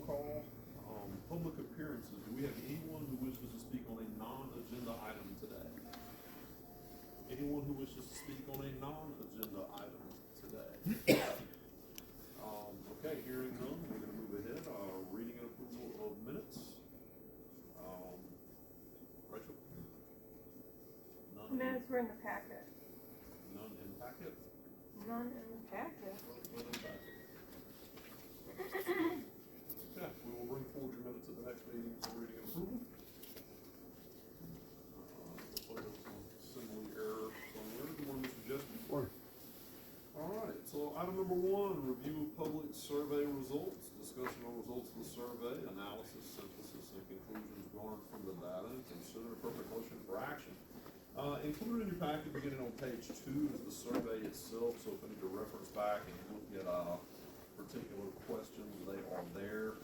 call. Public appearances. Do we have anyone who wishes to speak on a non-agenda item today? Anyone who wishes to speak on a non-agenda item today? Okay, hearing none, we're going to move ahead. Reading and approval of minutes. Rachel? None. Minutes were in the packet. None in packet? None in the packet. None in packet. Okay, we will bring forward your minutes at the next meeting for reading and approval. Looks like there was some simile error somewhere. Good morning, Mr. Jessup. Morning. All right, so item number 1, review of public survey results, discussion on results of the survey, analysis, synthesis, and conclusions garnered from the data, and consider appropriate motion for action. Included in your packet, beginning on page 2, is the survey itself, so if you need to reference back and look at particular questions, they are there.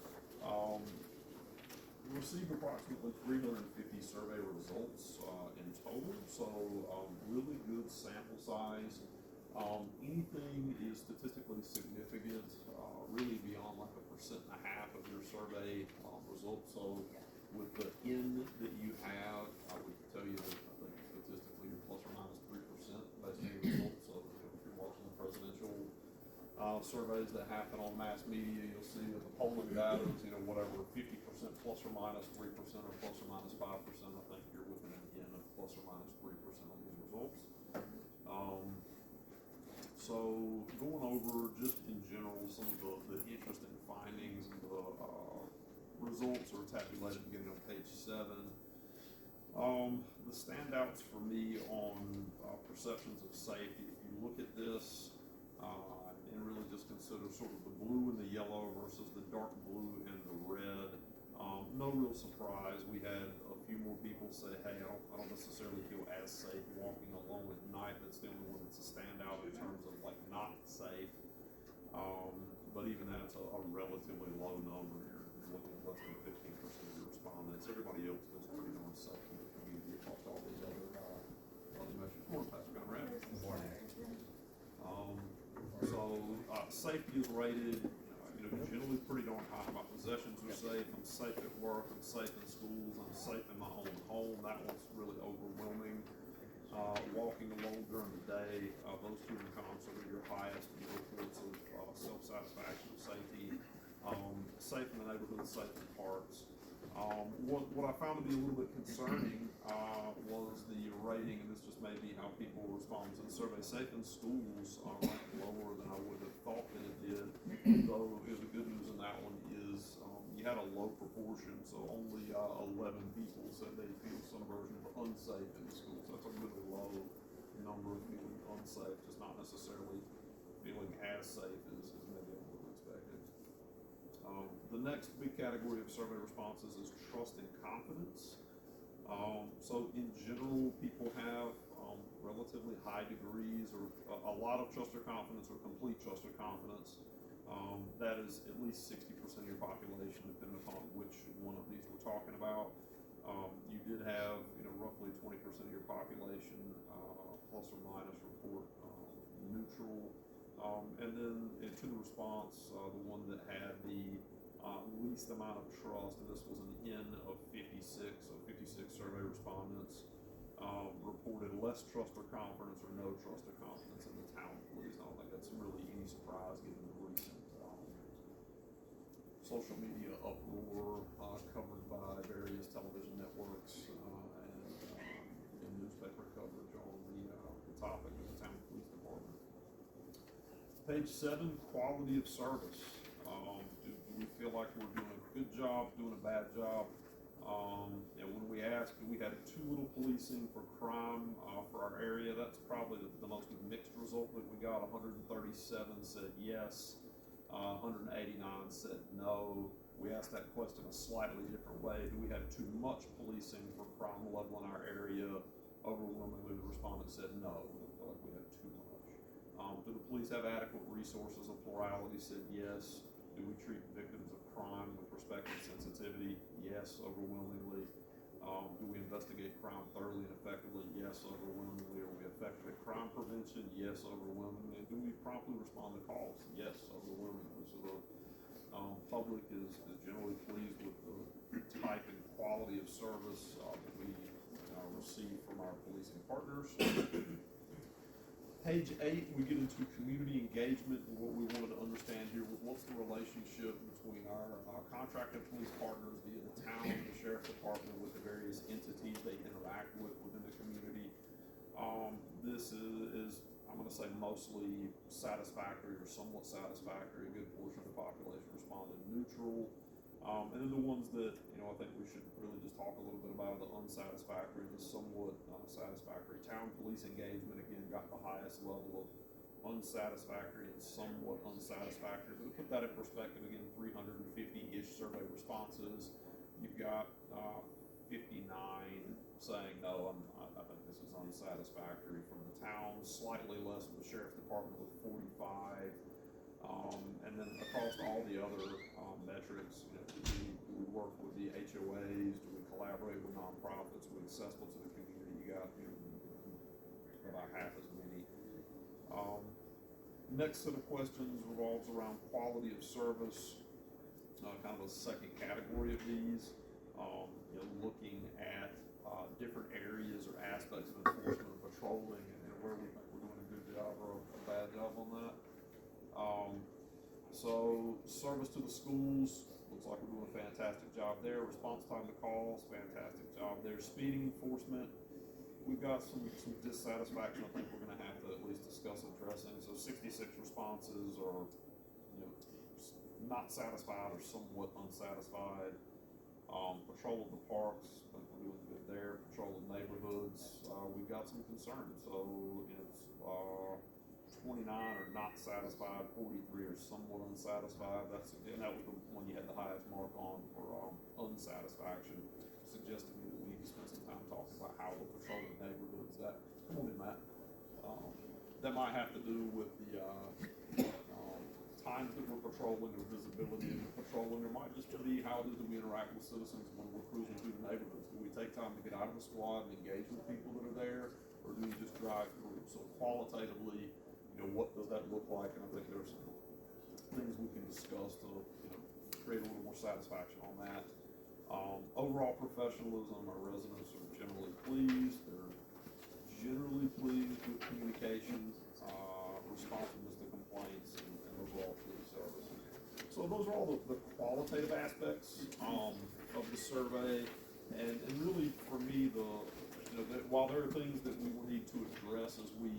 We received approximately 350 survey results in total, so really good sample size. Anything is statistically significant, really beyond like 1.5% of your survey results. So with the N that you have, I would tell you that I think statistically you're plus or minus 3% based on your results. So if you're watching the presidential surveys that happen on mass media, you'll see that the polling data is, whatever, 50% plus or minus 3% or plus or minus 5%. I think you're within an N of plus or minus 3% on these results. So going over just in general some of the interesting findings and the results are tabulated beginning on page 7. The standouts for me on perceptions of safety, if you look at this and really just consider sort of the blue and the yellow versus the dark blue and the red, no real surprise. We had a few more people say, hey, I don't necessarily feel as safe walking alone at night. That's the only one that's a standout in terms of like not safe. But even that's a relatively low number. You're looking at less than 15% of your respondents. Everybody else feels pretty darn safe in the community across all these other measures. Good morning, Pastor Conrad. Good morning. Safety is rated, generally pretty darn high. My possessions are safe. I'm safe at work. I'm safe in schools. I'm safe in my own home. That one's really overwhelming. Walking alone during the day, those two in concert are your highest reports of self-satisfaction of safety. Safe in the neighborhood, safe in parks. What I found to be a little bit concerning was the rating, and this just may be how people respond to the survey. Safe in schools ranked lower than I would have thought that it did. Though the good news in that one is you had a low proportion, so only 11 people said they feel some version of unsafe in the schools. That's a really low number of feeling unsafe, just not necessarily feeling as safe as maybe I would have expected. The next big category of survey responses is trust and confidence. So in general, people have relatively high degrees or a lot of trust or confidence or complete trust or confidence. That is at least 60% of your population, depending upon which one of these we're talking about. You did have, roughly 20% of your population, plus or minus, report neutral. And then to the response, the one that had the least amount of trust, and this was an N of 56, so 56 survey respondents reported less trust or confidence or no trust or confidence in the town police. I don't think that's really any surprise given the recent social media uproar covered by various television networks and newspaper coverage on the topic of the town police department. Page 7, quality of service. Do we feel like we're doing a good job, doing a bad job? When we asked, we had too little policing for crime for our area. That's probably the most mixed result that we got. 137 said yes, 189 said no. We asked that question a slightly different way. Do we have too much policing for crime level in our area? Overwhelmingly, the respondents said no. We don't feel like we have too much. Do the police have adequate resources? A plurality said yes. Do we treat victims of crime with respect and sensitivity? Yes, overwhelmingly. Do we investigate crime thoroughly and effectively? Yes, overwhelmingly. Are we effective at crime prevention? Yes, overwhelmingly. And do we promptly respond to calls? Yes, overwhelmingly. So the public is generally pleased with the type and quality of service that we receive from our policing partners. Page 8, we get into community engagement, and what we wanted to understand here was what's the relationship between our contracted police partners via the town and the sheriff's department with the various entities they interact with within the community. This is I'm going to say mostly satisfactory or somewhat satisfactory. A good portion of the population responded neutral. And then the ones that, I think we should really just talk a little bit about the unsatisfactory, the somewhat satisfactory. Town police engagement, again, got the highest level of unsatisfactory and somewhat unsatisfactory. But to put that in perspective, again, 350-ish survey responses. You've got 59 saying, no, I think this is unsatisfactory from the town, slightly less from the sheriff's department with 45. And then across all the other metrics, do we work with the HOAs? Do we collaborate with nonprofits? Are we accessible to the community? You got about half as many. Next set of questions revolves around quality of service, kind of a second category of these. Looking at different areas or aspects of enforcement and patrolling, and where we think we're doing a good job or a bad job on that. So service to the schools, looks like we're doing a fantastic job there. Response time to calls, fantastic job there. Speeding enforcement, we've got some dissatisfaction I think we're going to have to at least discuss addressing. So 66 responses are not satisfied or somewhat unsatisfied. Patrol of the parks, I think we're doing good there. Patrol of neighborhoods, we've got some concerns. So it's 29 are not satisfied, 43 are somewhat unsatisfied. And that was the one you had the highest mark on for unsatisfaction, suggesting that we need to spend some time talking about how we're patrolling neighborhoods. Come on in, Matt. That might have to do with the times that we're patrolling or visibility of patrolling. There might just be how it is that we interact with citizens when we're cruising through the neighborhoods. Do we take time to get out of the squad and engage with people that are there, or do we just drive through? So qualitatively, what does that look like? And I think there's some things we can discuss to create a little more satisfaction on that. Overall professionalism, our residents are generally pleased. They're generally pleased with communication, responsiveness to complaints, and overall police service. So those are all the qualitative aspects of the survey. And really, for me, while there are things that we will need to address as we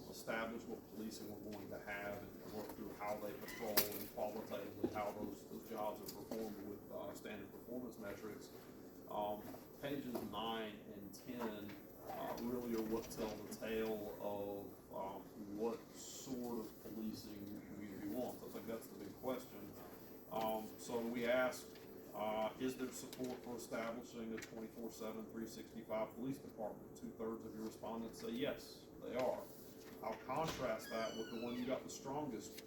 establish what policing we're going to have and work through how they patrol and qualitatively how those jobs are performed with standard performance metrics. Pages 9 and 10 really are what tell the tale of what sort of policing your community wants. I think that's the big question. So we asked, is there support for establishing a 24/7, 365 police department? 2/3 of your respondents say yes, they are. I'll contrast that with the one you got the strongest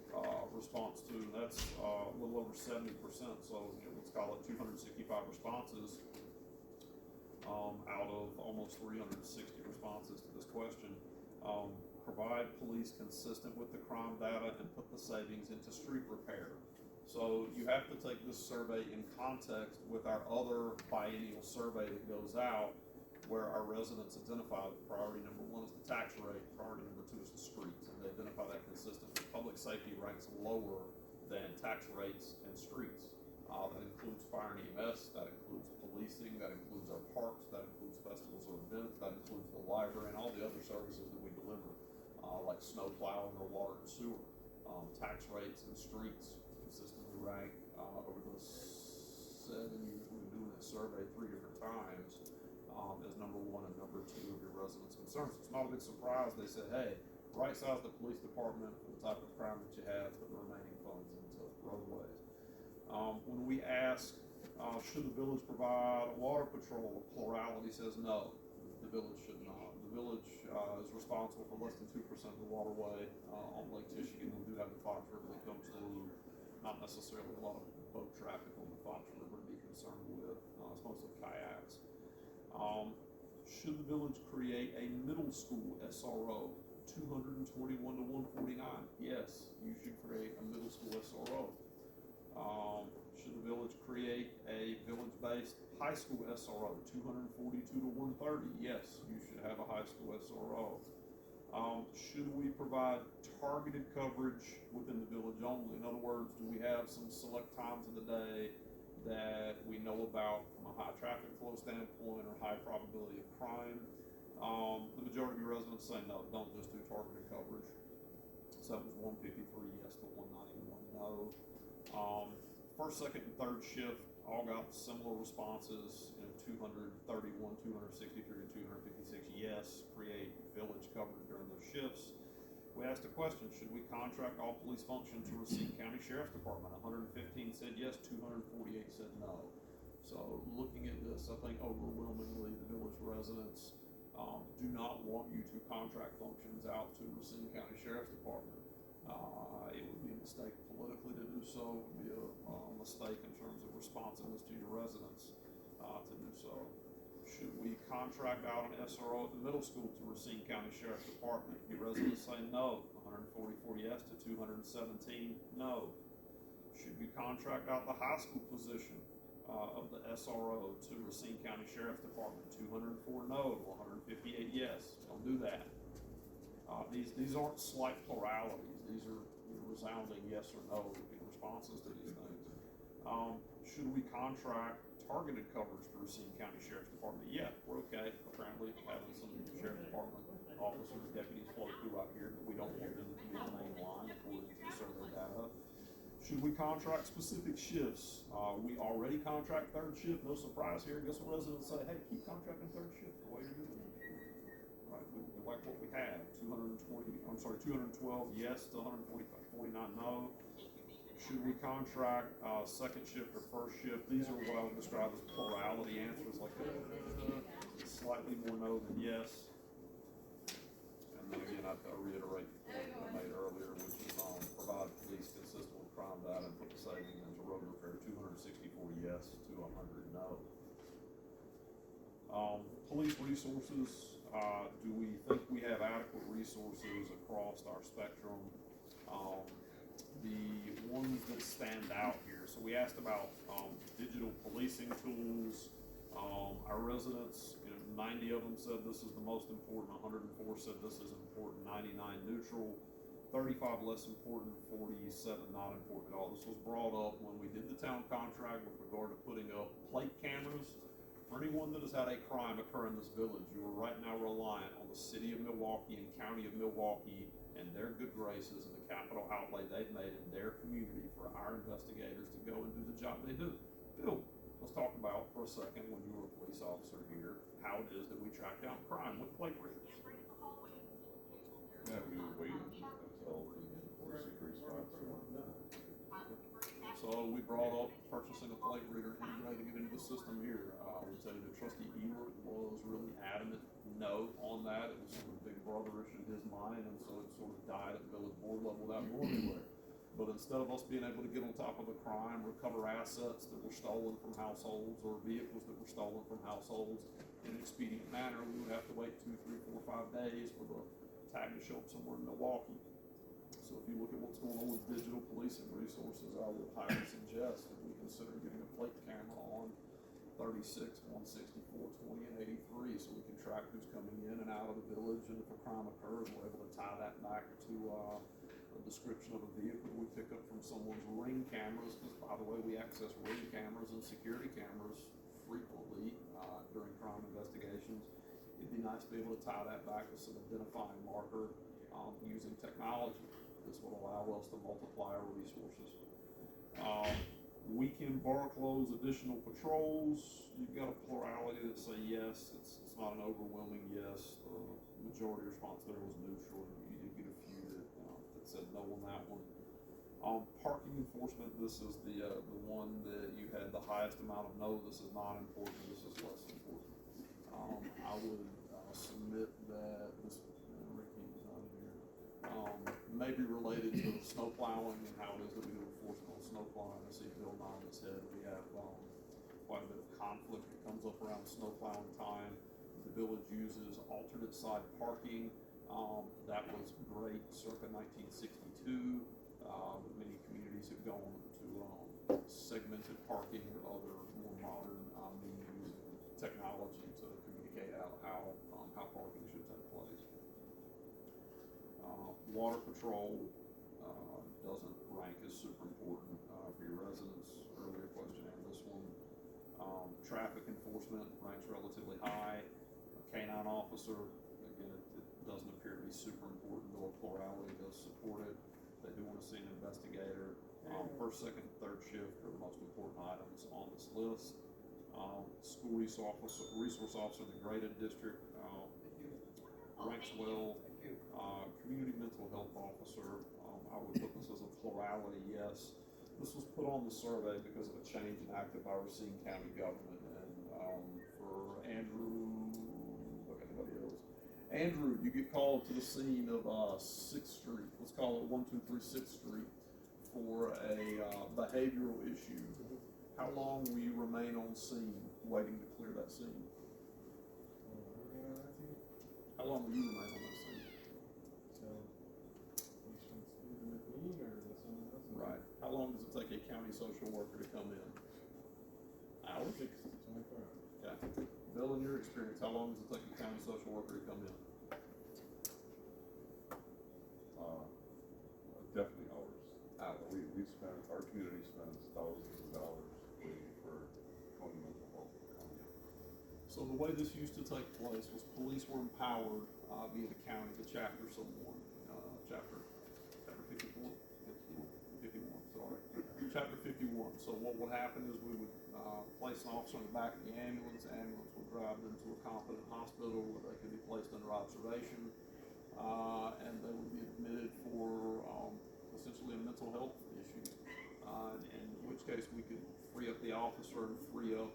response to, and that's a little over 70%. So let's call it 265 responses out of almost 360 responses to this question. Provide police consistent with the crime data and put the savings into street repair. So you have to take this survey in context with our other biennial survey that goes out, where our residents identify that priority number 1 is the tax rate, priority number 2 is the streets, and they identify that consistently. Public safety ranks lower than tax rates and streets. That includes fire and EMS, that includes policing, that includes our parks, that includes festivals or events, that includes the library and all the other services that we deliver, like snow plowing or water and sewer. Tax rates and streets consistently rank over the 7 years we've been doing this survey 3 different times. As number 1 and number 2 of your residents' concerns. It's not a big surprise. They said, hey, right size the police department for the type of crime that you have, put the remaining funds into roadways. When we ask, should the village provide a water patrol, a plurality says no, the village should not. The village is responsible for less than 2% of the waterway on Lake Michigan. We do have the Fox River that comes through, not necessarily a lot of boat traffic on the Fox River to be concerned with. It's mostly kayaks. Should the village create a middle school SRO, 221 to 149? Yes, you should create a middle school SRO. based high school SRO, 242 to 130. Yes, you should have a high school SRO. Should we provide targeted coverage within the village only? In other words, do we have some select times of the day that we know about from a high traffic flow standpoint or high probability of crime? The majority of your residents say no, don't just do targeted coverage. So that was 153 yes to 191 no. First, second, and third shift all got similar responses. 231, 263, and 256 yes, create village coverage during those shifts. We asked a question: should we contract all police functions to Racine County Sheriff's Department? 115 said yes, 248 said no. So looking at this, I think overwhelmingly the village residents do not want you to contract functions out to Racine County Sheriff's Department. It would be a mistake politically to do so. It would be a mistake in terms of responsiveness to your residents to do so. Should we contract out an SRO at the middle school to Racine County Sheriff's Department? Your residents say no. 144 yes to 217 no. Should you contract out the high school position of the SRO to Racine County Sheriff's Department? 204 no, 158 yes. Don't do that. These aren't slight pluralities. These are resounding yes or no responses to these things. Should we contract targeted coverage to Racine County Sheriff's Department? Yeah, we're okay. Apparently having some Sheriff's Department officers and deputies float through out here, but we don't want them to be the main line according to the survey data. Should we contract specific shifts? We already contract third shift. No surprise here. Guess what residents say? Hey, keep contracting third shift the way you're doing it. Right, we like what we have. 212 yes to 149 no. Should we contract second shift or first shift? These are what I would describe as plurality answers, like slightly more no than yes. And then again, I reiterate the point I made earlier, which is provide police consistent with crime data and put the savings into road repair. 264 yes to 100 no. Police resources. Do we think we have adequate resources across our spectrum? The ones that stand out here. So we asked about digital policing tools. Our residents, 90 of them said this is the most important, 104 said this is important, 99 neutral, 35 less important, 47 not important at all. This was brought up when we did the town contract with regard to putting up plate cameras. For anyone that has had a crime occur in this village, you are right now reliant on the city of Milwaukee and county of Milwaukee and their good graces and the capital outlay they've made in their community for our investigators to go and do the job they do. Bill, let's talk about for a second, when you were a police officer here, how it is that we track down crime with plate readers. Yeah, we would wait until the secret spots. So we brought up purchasing a plate reader and integrating it into the system here. I would say that Trustee Ewert was really adamant no on that. It was sort of big brotherish in his mind, and so it sort of died at village board level without going anywhere. But instead of us being able to get on top of a crime, recover assets that were stolen from households or vehicles that were stolen from households in an expedient manner, we would have to wait 2, 3, 4, 5 days for the tag to show up somewhere in Milwaukee. So if you look at what's going on with digital policing resources, I would highly suggest that we consider getting a plate camera on 36, 164, 20, and 83 so we can track who's coming in and out of the village, and if a crime occurs, we're able to tie that back to a description of a vehicle we pick up from someone's Ring cameras, because by the way, we access Ring cameras and security cameras frequently during crime investigations. It'd be nice to be able to tie that back with some identifying marker using technology. This will allow us to multiply our resources. Weekend bar close, additional patrols. You've got a plurality that say yes. It's not an overwhelming yes. The majority response there was neutral. You did get a few that said no on that one. Parking enforcement. This is the one that you had the highest amount of no. This is not important. This is less important. I would submit that this. Ricky's not here. May be related to snow plowing and how it is that we do enforcement on snow plowing. I see Bill nodding his head. We have quite a bit of conflict that comes up around snow plowing time. The village uses alternate side parking. That was great circa 1962. Many communities have gone to segmented parking or other more modern means using technology to communicate out how parking should take place. Water patrol doesn't rank as super important for your residents. Earlier question and this one. Traffic enforcement ranks relatively high. A canine officer, again, it doesn't appear to be super important, though a plurality does support it. They do want to see an investigator. First, second, third shift are the most important items on this list. School resource officer in the graded district ranks well. Community mental health officer, I would put this as a plurality, yes. This was put on the survey because of a change in active by Racine County government, and for Andrew, Andrew, you get called to the scene of 6th Street, let's call it 123 6th Street, for a behavioral issue. How long will you remain on scene waiting to clear that scene? How long will you remain on that scene? So, patients leaving with me or with someone else? Right. How long does it take a county social worker to come in? Hours? 6 to 24 hours. Okay. Bill, in your experience, how long does it take a county social worker to come in? Definitely hours. We spend, our community spends thousands of dollars waiting for county mental health to come in. So the way this used to take place was police were empowered via the county, the chapter someone, chapter 51, sorry, chapter 51. So what would happen is we would place an officer in the back of the ambulance would drive them to a competent hospital where they could be placed under observation, and they would be admitted for essentially a mental health issue, in which case we could free up the officer and free up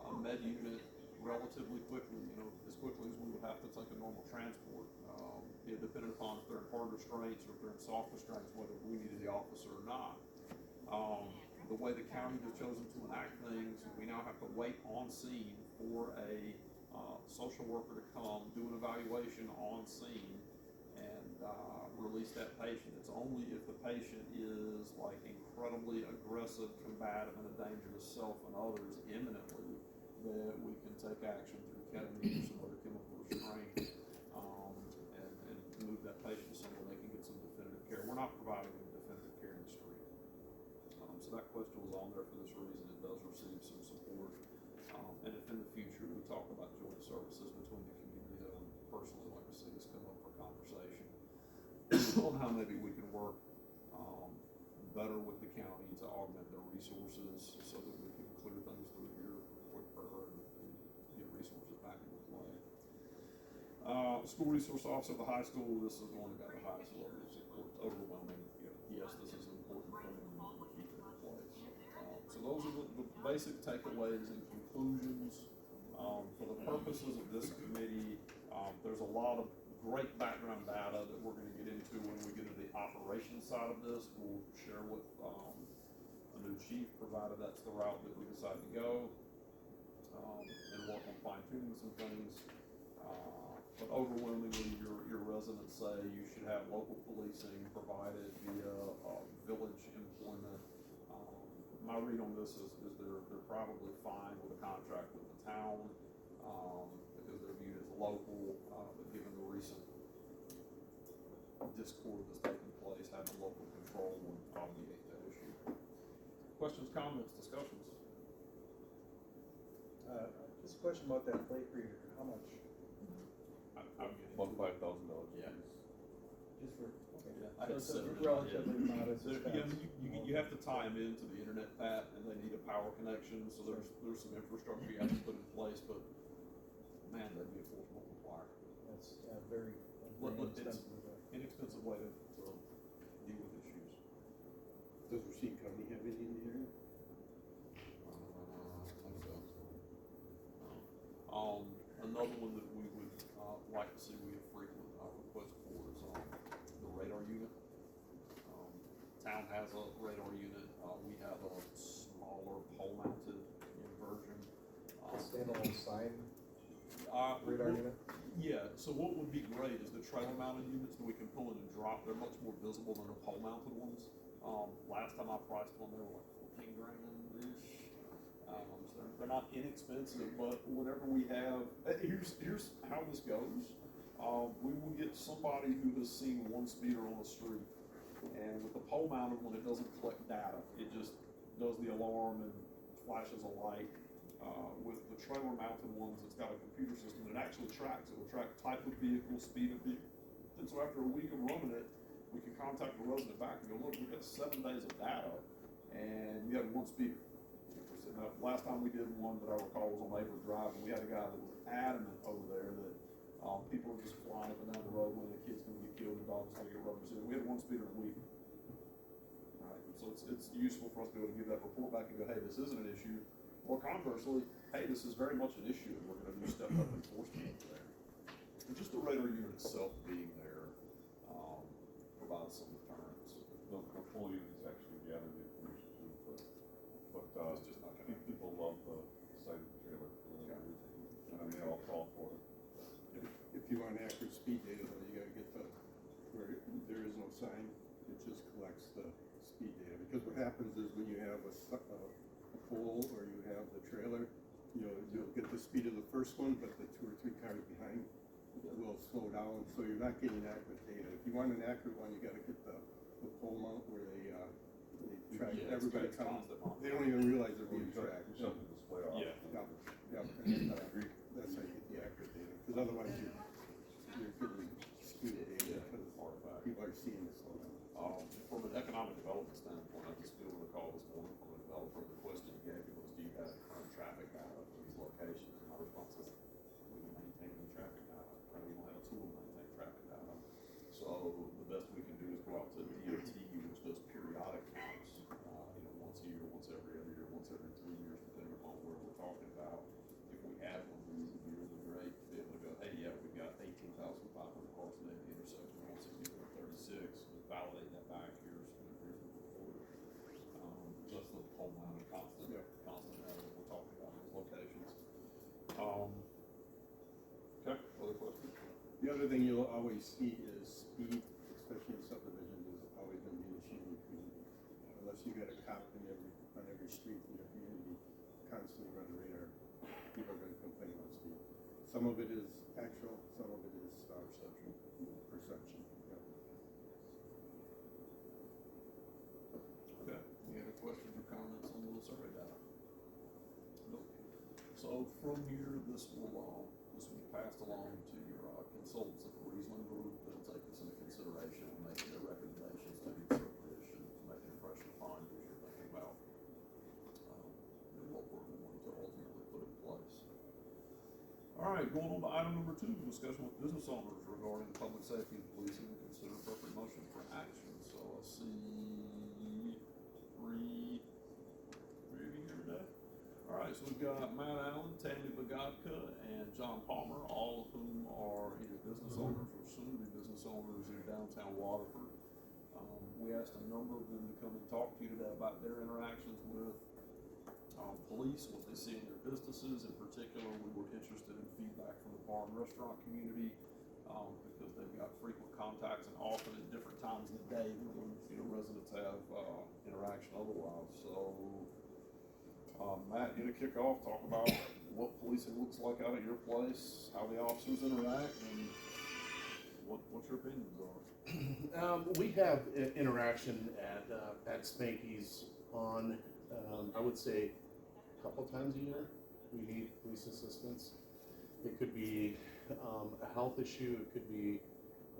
a med unit relatively quickly, as quickly as we would have to take a normal transport, depending upon if they're in hard restraints or if they're in soft restraints, whether we needed the officer or not. The way the county has chosen to enact things, we now have to wait on scene for a social worker to come, do an evaluation on scene, and release that patient. It's only if the patient is like incredibly aggressive, combative, and a danger to self and others imminently that we can take action through ketamine or some other chemical restraint, and move that patient somewhere they can get some definitive care. We're not providing them definitive care in the street. So that question was on there for this reason. It does receive some support. And if in the future we talk about joint services between the community, I would personally like to see this come up for conversation on how maybe we can work better with the county to augment their resources so that we can clear things through here quicker and get resources back into play. School resource officer at the high school, this is the one that got the highest level of support. It's overwhelming. Yes, this is important for them to keep it in place. So those are the basic takeaways and conclusions. For the purposes of this committee, there's a lot of great background data that we're going to get into when we get into the operations side of this. We'll share with the new chief, provided that's the route that we decide to go, and work on fine tuning some things. But overwhelmingly, your residents say you should have local policing provided via village employment. My read on this is they're probably fine with a contract with the town, because they're viewed as local, but given the recent discord that's taking place, having local control would obviate that issue. Questions, comments, discussions? Just a question about that plate reader. How much? I'm getting About $5,000. Yeah. Just for, okay. Yeah, I So had it's a 7 in my relatively head. modest expense. You have to tie them into the internet, Pat, and they need a power connection, so there's some infrastructure you have to put in place, but man, that'd be a force multiplier. That's very It's inexpensive. inexpensive way to deal with issues. Does Racine County have any in the area? Another one that we would like to see we have frequent requests for is the radar unit. Town has a radar unit. We have a smaller pole-mounted version. Standalone sign well, radar unit? Yeah, so what would be great is the trailer-mounted units that we can pull in and drop. They're much more visible than the pole-mounted ones. Last time I priced one, they were like $15,000-ish. So they're not inexpensive, but whenever we have, here's how this goes. We will get somebody who has seen one speeder on the street, and with the pole mounted one, it doesn't collect data. It just does the alarm and flashes a light. With the trailer mounted ones, it's got a computer system that actually tracks. It will track type of vehicle, speed of vehicle. And so after a week of running it, we can contact the resident back and go, look, we've got 7 days of data, and you had one speeder. Now, last time we did one that I recall was on Waterford Drive, and we had a guy that was adamant over there that people are just flying up and down the road when the kid's going to get killed and dogs going to get rubber suited. We had one speeder in a week. Right. So it's useful for us to be able to give that report back and go, hey, this isn't an issue. Or conversely, hey, this is very much an issue, and we're going to do stepped up enforcement over there. And just the radar unit itself being there provides some deterrence. The full units actually gather the information too, but It's just not gonna people love the sight of the trailer for whatever reason. And I mean, I'll call for it. If you want accurate speed data, though, you gotta get where there is no sign, it just collects the speed data. Because what happens is when you have a pole or you have the trailer, you'll get the speed of the first one, but the 2 or 3 cars behind will slow down, so you're not getting accurate data. If you want an accurate one, you gotta get the pole mount where they track everybody coming. They don't even realize they're being tracked. Shut the display off. Yeah. Yeah, and that's how you get the accurate data, because otherwise you're getting skewed data, because people are seeing this slow down. From an economic development standpoint, I just feel the call this morning from a developer. The question he gave me was, do you have current traffic data for these locations? And my response is, we can maintain the traffic data. And we don't have a tool to maintain traffic data. So the best we can do is go out to DOT, which does periodic counts, once a year, once every other year, once every 3 years, depending upon where we're talking about. If we had one, we would be really great to be able to go, hey, yeah, we've got 18,500 cars a day at the intersection of 164 and 36. Validate that back. Here's the report. Just the whole amount of constant data that we're talking about in those locations. Okay, other questions? The other thing you'll always see is speed, especially in subdivisions, is always gonna be an issue in your community. Unless you got a cop on every street in your community, constantly running radar, people are gonna complain about speed. Some of it is actual, some of it is perception. Yeah. Okay, any other questions or comments on the survey data? Nope. So from here, this will be passed along to your consultants at the Riesling Group. That'll take this into consideration and make their recommendations to the interpretation, making fresh findings you're thinking about, what we're going to ultimately put in place. All right, going on to item number 2, discussion with business owners regarding public safety and policing and consider appropriate motion for action. So I see 3 of you here today. All right, so we've got Matt Allen, Tammy Bogatka, and John Palmer, all of whom are either business owners or soon to be business owners in downtown Waterford. We asked a number of them to come and talk to you today about their interactions with police, what they see in their businesses. In particular, we were interested in feedback from the bar and restaurant community because they've got frequent contacts and often at different times of the day than when residents have interaction otherwise. So, Matt, you to kick off, talk about what policing looks like out at your place, how the officers interact, and what your opinions are. We have interaction at Spanky's on, I would say, a couple times a year. We need police assistance. It could be a health issue, it could be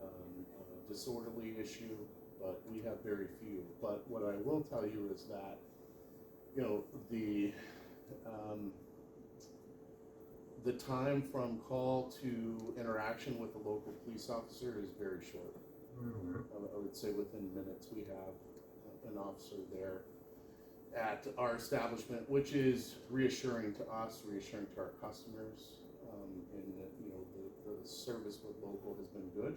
a disorderly issue, but we have very few. But what I will tell you is that, the time from call to interaction with the local police officer is very short. I would say within minutes we have an officer there at our establishment, which is reassuring to us, reassuring to our customers, and the service with local has been good.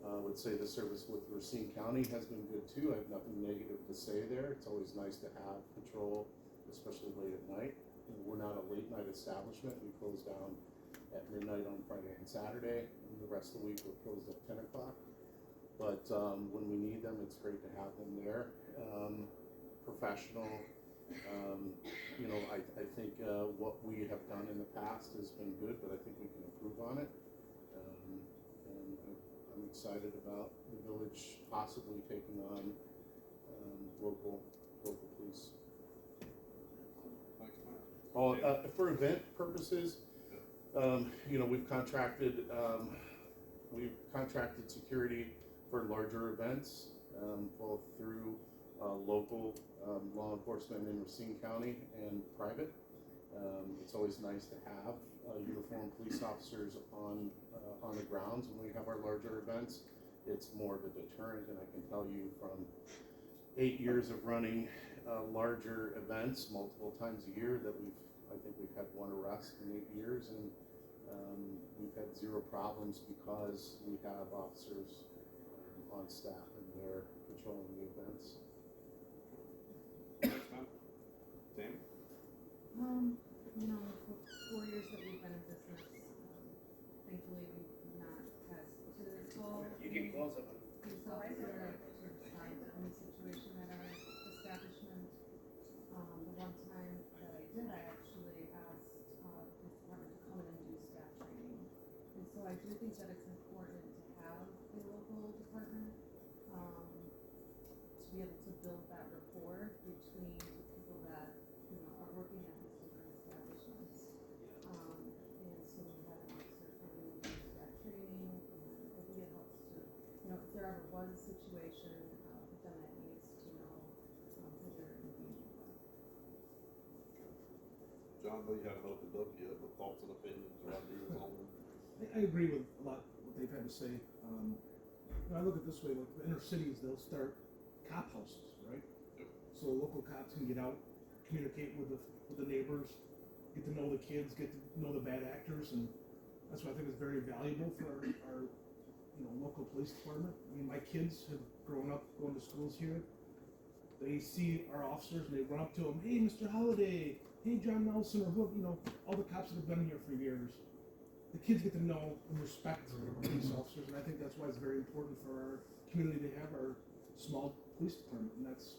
I would say the service with Racine County has been good too. I have nothing negative to say there. It's always nice to have patrol, especially late at night. We're not a late night establishment. We close down at midnight on Friday and Saturday, and the rest of the week we're closed at 10 o'clock. But when we need them, it's great to have them there. Professional, You know, I think what we have done in the past has been good, but I think we can improve on it. And I'm excited about the village possibly taking on local police. Thanks, Matt. Oh, for event purposes, you know, we've contracted security for larger events, both through local law enforcement in Racine County and private. It's always nice to have uniformed police officers on the grounds when we have our larger events. It's more of a deterrent, and I can tell you from 8 years of running larger events multiple times a year that I think we've had one arrest in 8 years, and we've had zero problems because we have officers on staff and they're patrolling the events. Thanks, Matt. Tammy? You know, for 4 years that we've been in business, thankfully we've not had to You can close it. police officer to decide any situation at our establishment. The one time that I did, I actually asked the police department to come in and do staff training. And so I do think that it's important to have a local department, to be able to build that rapport between the people that, you know, are working at these different establishments. And so we have an officer come in and do staff training, and I think it helps to, you know, if there ever was a situation, then that needs to know who they're engaging with. John, though you haven't opened up yet, but thoughts and opinions or ideas on it? I agree with a lot what they've had to say. I look at it this way, like the inner cities, they'll start cop houses, right? Yep. So local cops can get out, communicate with the neighbors, get to know the kids, get to know the bad actors, and that's why I think it's very valuable for our local police department. I mean, my kids have grown up going to schools here. They see our officers and they run up to them, hey, Mr. Holliday, hey, John Nelson, or who, all the cops that have been here for years. The kids get to know and respect police officers, and I think that's why it's very important for our community to have our small police department. And that's,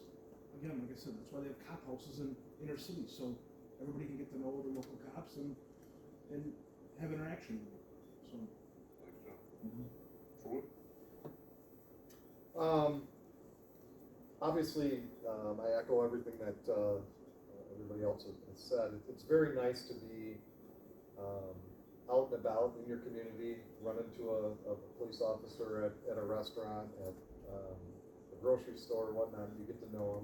again, like I said, that's why they have cop houses in inner cities, so everybody can get to know the local cops and have interaction with them. So. Thanks, John. Mm-hmm. Troy? Obviously, I echo everything that everybody else has said. It's very nice to be out and about in your community, run into a police officer at a restaurant, at a grocery store, whatnot. You get to know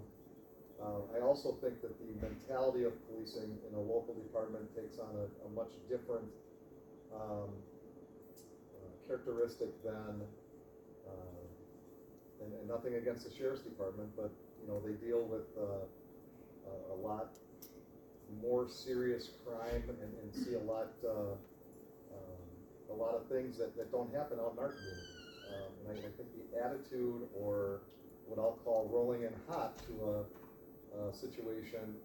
them. I also think that the mentality of policing in a local department takes on a much different characteristic than, and nothing against the sheriff's department, but they deal with a lot more serious crime and see a lot of things that don't happen out in our community. And I think the attitude, or what I'll call rolling in hot to a situation,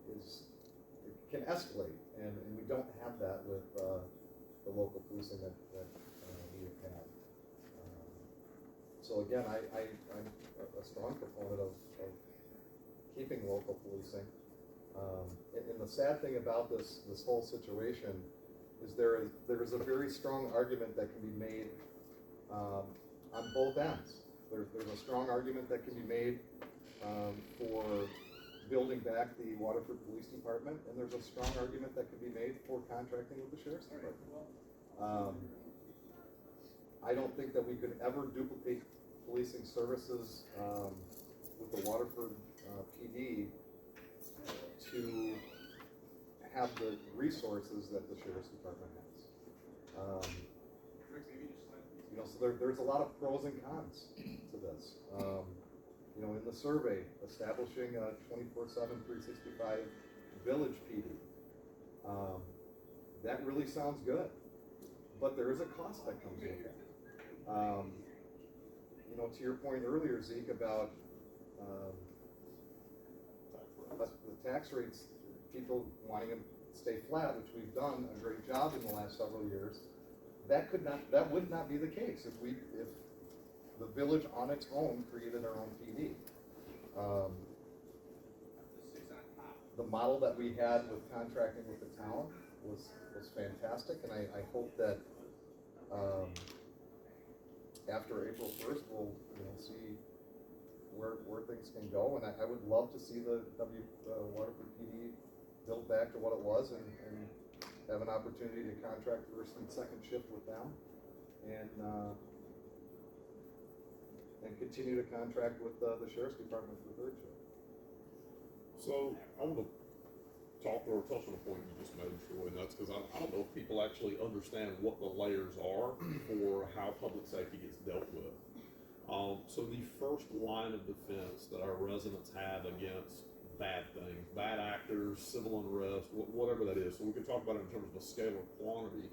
it can escalate, and we don't have that with the local policing that we have had. So again, I'm a strong proponent of keeping local policing. And the sad thing about this whole situation is there is a very strong argument that can be made on both ends. There's a strong argument that can be made for building back the Waterford Police Department, and there's a strong argument that can be made for contracting with the Sheriff's Department. I don't think that we could ever duplicate policing services with the Waterford PD to have the resources that the Sheriff's Department has. So there's a lot of pros and cons to this. In the survey, establishing a 24/7, 365 village PD, that really sounds good, but there is a cost that comes with that. To your point earlier, Zeke, about the tax rates, people wanting them to stay flat, which we've done a great job in the last several years. That would not be the case if the village on its own created our own PD. the model that we had with contracting with the town was fantastic, and I hope that, after April first, we'll, see where things can go, and I would love to see the Waterford PD built back to what it was, and have an opportunity to contract first and second shift with them, and continue to contract with the sheriff's department for the third shift. So I want to talk or touch on a point you just made, Troy, and that's because I don't know if people actually understand what the layers are for how public safety gets dealt with. So the first line of defense that our residents have against bad things, bad actors, civil unrest, whatever that is. So we can talk about it in terms of a scale or quantity.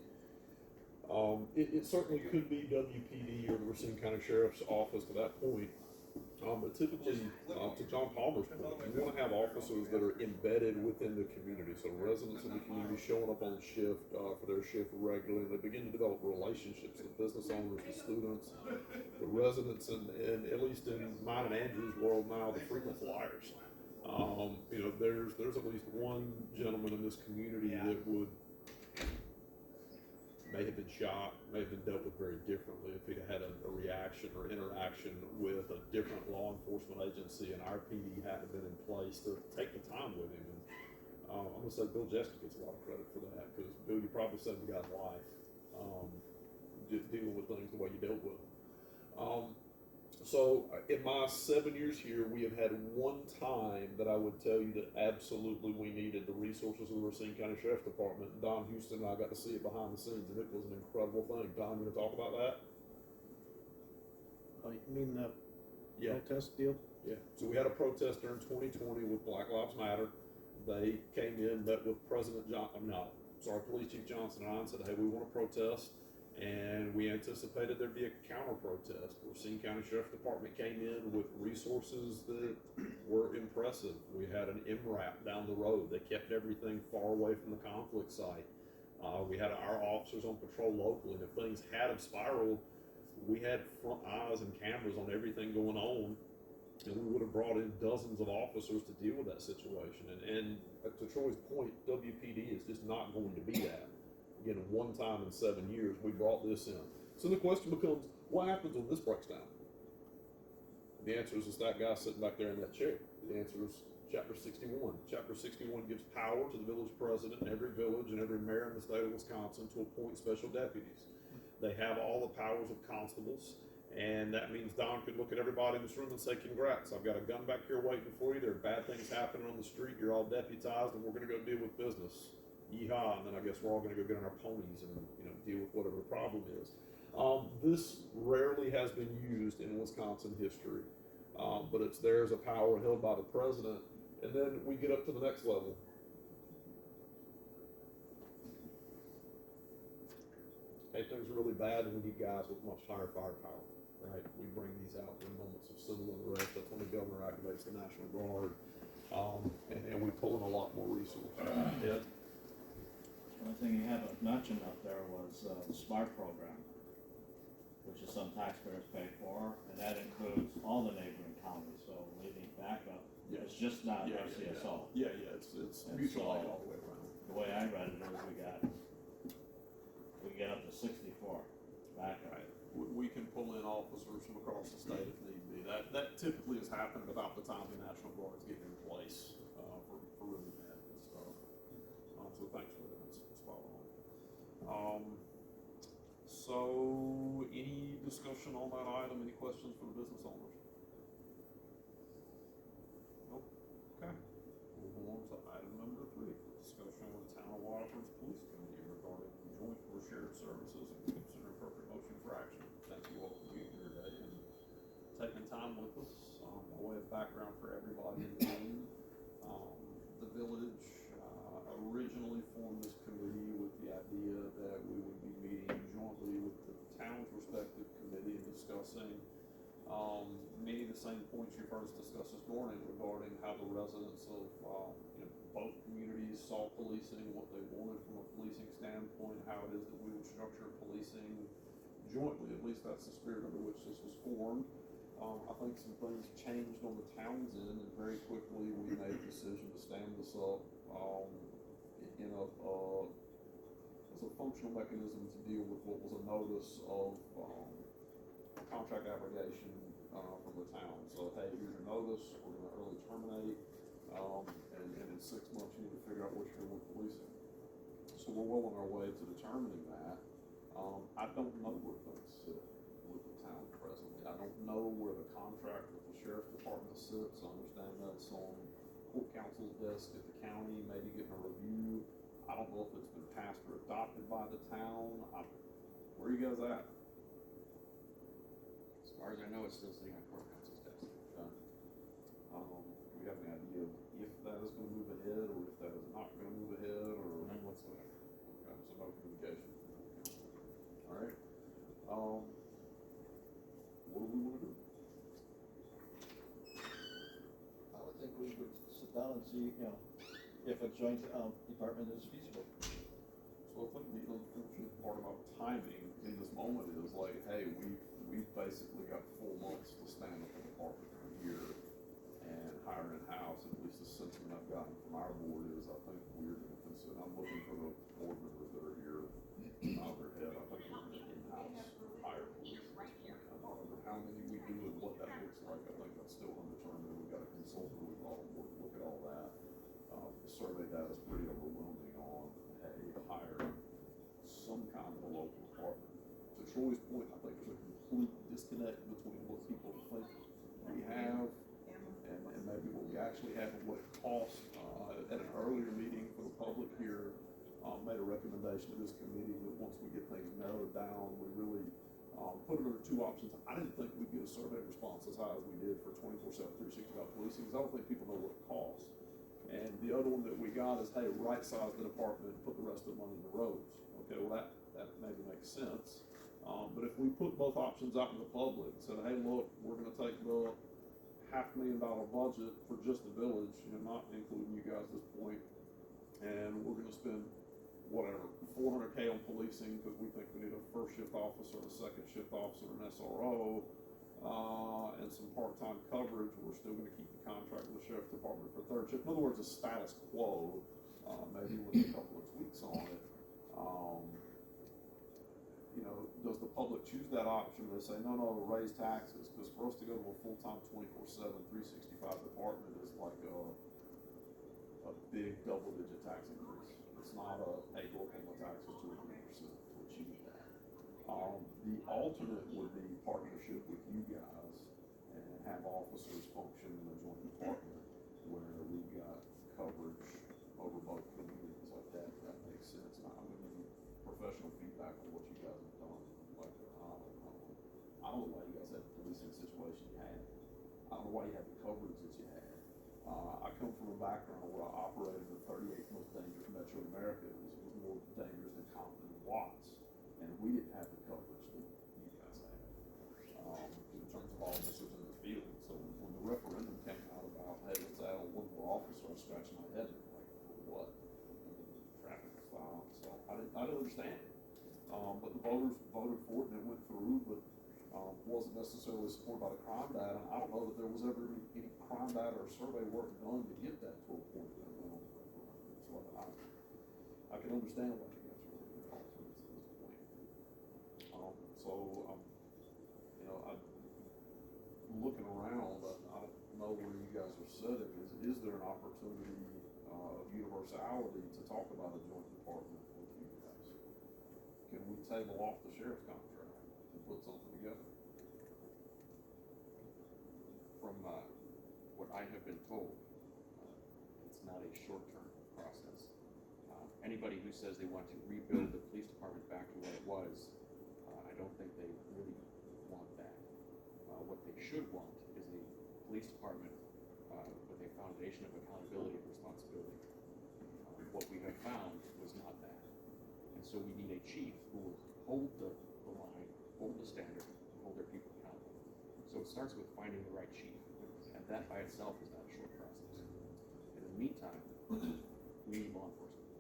It certainly could be WPD or the Racine County Sheriff's Office to that point. But typically, to John Palmer's point, you want to have officers that are embedded within the community. So residents in the community showing up on shift for their shift regularly, and they begin to develop relationships with business owners, the students, the residents, and at least in mine and Andrew's world now, the frequent flyers. There's at least one gentleman in this community that may have been shot, may have been dealt with very differently if he'd had a reaction or interaction with a different law enforcement agency, and our PD hadn't been in place to take the time with him. And I'm gonna say Bill Jessica gets a lot of credit for that, because Bill, you probably saved the guy's life, just dealing with things the way you dealt with them. So in my 7 years here, we have had one time that I would tell you that absolutely we needed the resources of the Racine County Sheriff's Department. Don Houston and I got to see it behind the scenes, and it was an incredible thing. Don, you want to talk about that? Oh, you mean the Yeah. protest deal? Yeah. So we had a protest during 2020 with Black Lives Matter. They came in, met with Police Chief Johnson and I, and said, hey, we want to protest. And we anticipated there'd be a counter protest. The Racine County Sheriff's Department came in with resources that were impressive. We had an MRAP down the road. They kept everything far away from the conflict site. We had our officers on patrol locally, and if things had spiraled, we had front eyes and cameras on everything going on, and we would have brought in dozens of officers to deal with that situation. And to Troy's point, WPD is just not going to be that. Again, one time in 7 years, we brought this in. So the question becomes, what happens when this breaks down? The answer is, it's that guy sitting back there in that chair. The answer is Chapter 61. Chapter 61 gives power to the village president in every village and every mayor in the state of Wisconsin to appoint special deputies. They have all the powers of constables, and that means Don could look at everybody in this room and say, congrats, I've got a gun back here waiting for you. There are bad things happening on the street. You're all deputized, and we're going to go deal with business. Yeehaw, and then I guess we're all going to go get on our ponies and deal with whatever the problem is. This rarely has been used in Wisconsin history, but it's there as a power held by the president. And then we get up to the next level. Hey, things are really bad, and we need guys with much higher firepower, right? We bring these out in moments of civil unrest. That's when the governor activates the National Guard, and we pull in a lot more resources. Yeah. One thing you haven't mentioned up there was the SMART program, which is some taxpayers pay for, and that includes all the neighboring counties, so we need backup. Yeah. It's just not Yeah, RCSO. Yeah, it's mutual aid all the way around. The way I read it is we get up to 64 backup. Right. We can pull in officers from across the state if need be. That typically has happened about the time the National Guard is getting in place for really bad stuff. So thanks for that. It's spot on. So any discussion on that item? Any questions for the business owners? Nope. Okay. We'll go on to item number 3. Discussion with the Town of Waterford's Police Committee regarding joint or shared services and consider appropriate motion for action. Thank you all for being here today and taking time with us. By way of background for everybody in the room, the village originally formed this committee with the idea that we would be meeting jointly with the town's respective committee and discussing many of the same points you've heard us discuss this morning regarding how the residents of both communities saw policing, what they wanted from a policing standpoint, how it is that we would structure policing jointly. At least that's the spirit under which this was formed. I think some things changed on the town's end, and very quickly we made a decision to stand aside up, in a, as a functional mechanism to deal with what was a notice of, contract abrogation, from the town. So, hey, here's your notice, we're gonna early terminate, and in 6 months, you need to figure out what you're doing with policing. So we're well on our way to determining that. I don't know where things sit with the town presently. I don't know where the contract with the sheriff's department sits. I understand that's on court counsel's desk at the county, maybe getting a review. I don't know if it's been passed or adopted by the town. Where are you guys at? As far as I know, it's still sitting on court counsel's desk. Okay. Do we have any idea of if that is gonna move ahead, or if that is not gonna move ahead, or? None whatsoever. Okay, so no communication. Alright, what do we wanna do? I would think we would sit down and see, if a joint, department is feasible. So I think the unfortunate part about timing in this moment is like, hey, we've basically got 4 months to stand up a department for a year and hire in-house. At least the sentiment I've gotten from our board is, I think we're gonna consider, I'm looking for the board members that are here, nod their head, I think we're gonna in-house hire police at this point. I don't know how many we do and what that looks like. I think that's still undetermined. We've got a consultant, we've all look at all that. The survey data is pretty overwhelming on, hey, hire some kind of a local department. To Troy's point, I think there's a complete disconnect between what people think we have and maybe what we actually have and what it costs. At an earlier meeting for the public here, made a recommendation to this committee that once we get things narrowed down, we really put it under 2 options. I didn't think we'd get a survey response as high as we did for 24/7, 365 policing, because I don't think people know what it costs. And the other one that we got is, hey, right size the department, put the rest of the money in the roads. Okay, well that maybe makes sense. But if we put both options out in the public and said, hey, look, we're gonna take the $500,000 budget for just the village, not including you guys at this point, and we're gonna spend whatever, $400K on policing, because we think we need a first shift officer, a second shift officer, an SRO, and some part-time coverage. We're still gonna keep the contract with the sheriff's department for third shift. In other words, a status quo, maybe with a couple of tweaks on it. Does the public choose that option? They say, no, raise taxes, because for us to go to a full-time 24/7, 365 department is like a big double-digit tax increase. It's not hey, go up on the taxes 2 or 3% to achieve that. The alternate would be partnership with you guys and have officers function in a joint department where we've got coverage over both communities like that. That makes sense. And I'm gonna need professional feedback on what you guys have done. Like, I don't know why you guys had the policing situation you had. I don't know why you had the coverage that you had. I come from a background where I operated the 38th most dangerous metro in America. It was more dangerous than Compton and Watts, and we didn't have the coverage that you guys have in terms of officers in the field. So when the referendum came out about, hey, let's add on 1 more officer, I was scratching my head like, for what? Traffic violence. So I didn't understand it. But the voters voted for it and it went through, but wasn't necessarily supported by the crime data. I don't know that there was ever any crime data or survey work done to get that to a point that went on the referendum. So I can understand why you guys are looking at alternates at this point. I'm looking around, I don't know where you guys are sitting. Is there an opportunity of universality to talk about a joint department with you guys? Can we table off the sheriff's contract and put something together? From what I have been told, it's not a short-term process. Anybody who says they want to rebuild the police department back to what it was, I don't think they really want that. What they should want is a police department with a foundation of accountability and responsibility. What we have found was not that. And so we need a chief who will hold the line, hold the standard, and hold their people accountable. So it starts with finding the right chief, and that by itself is not a short process. In the meantime, we need law enforcement.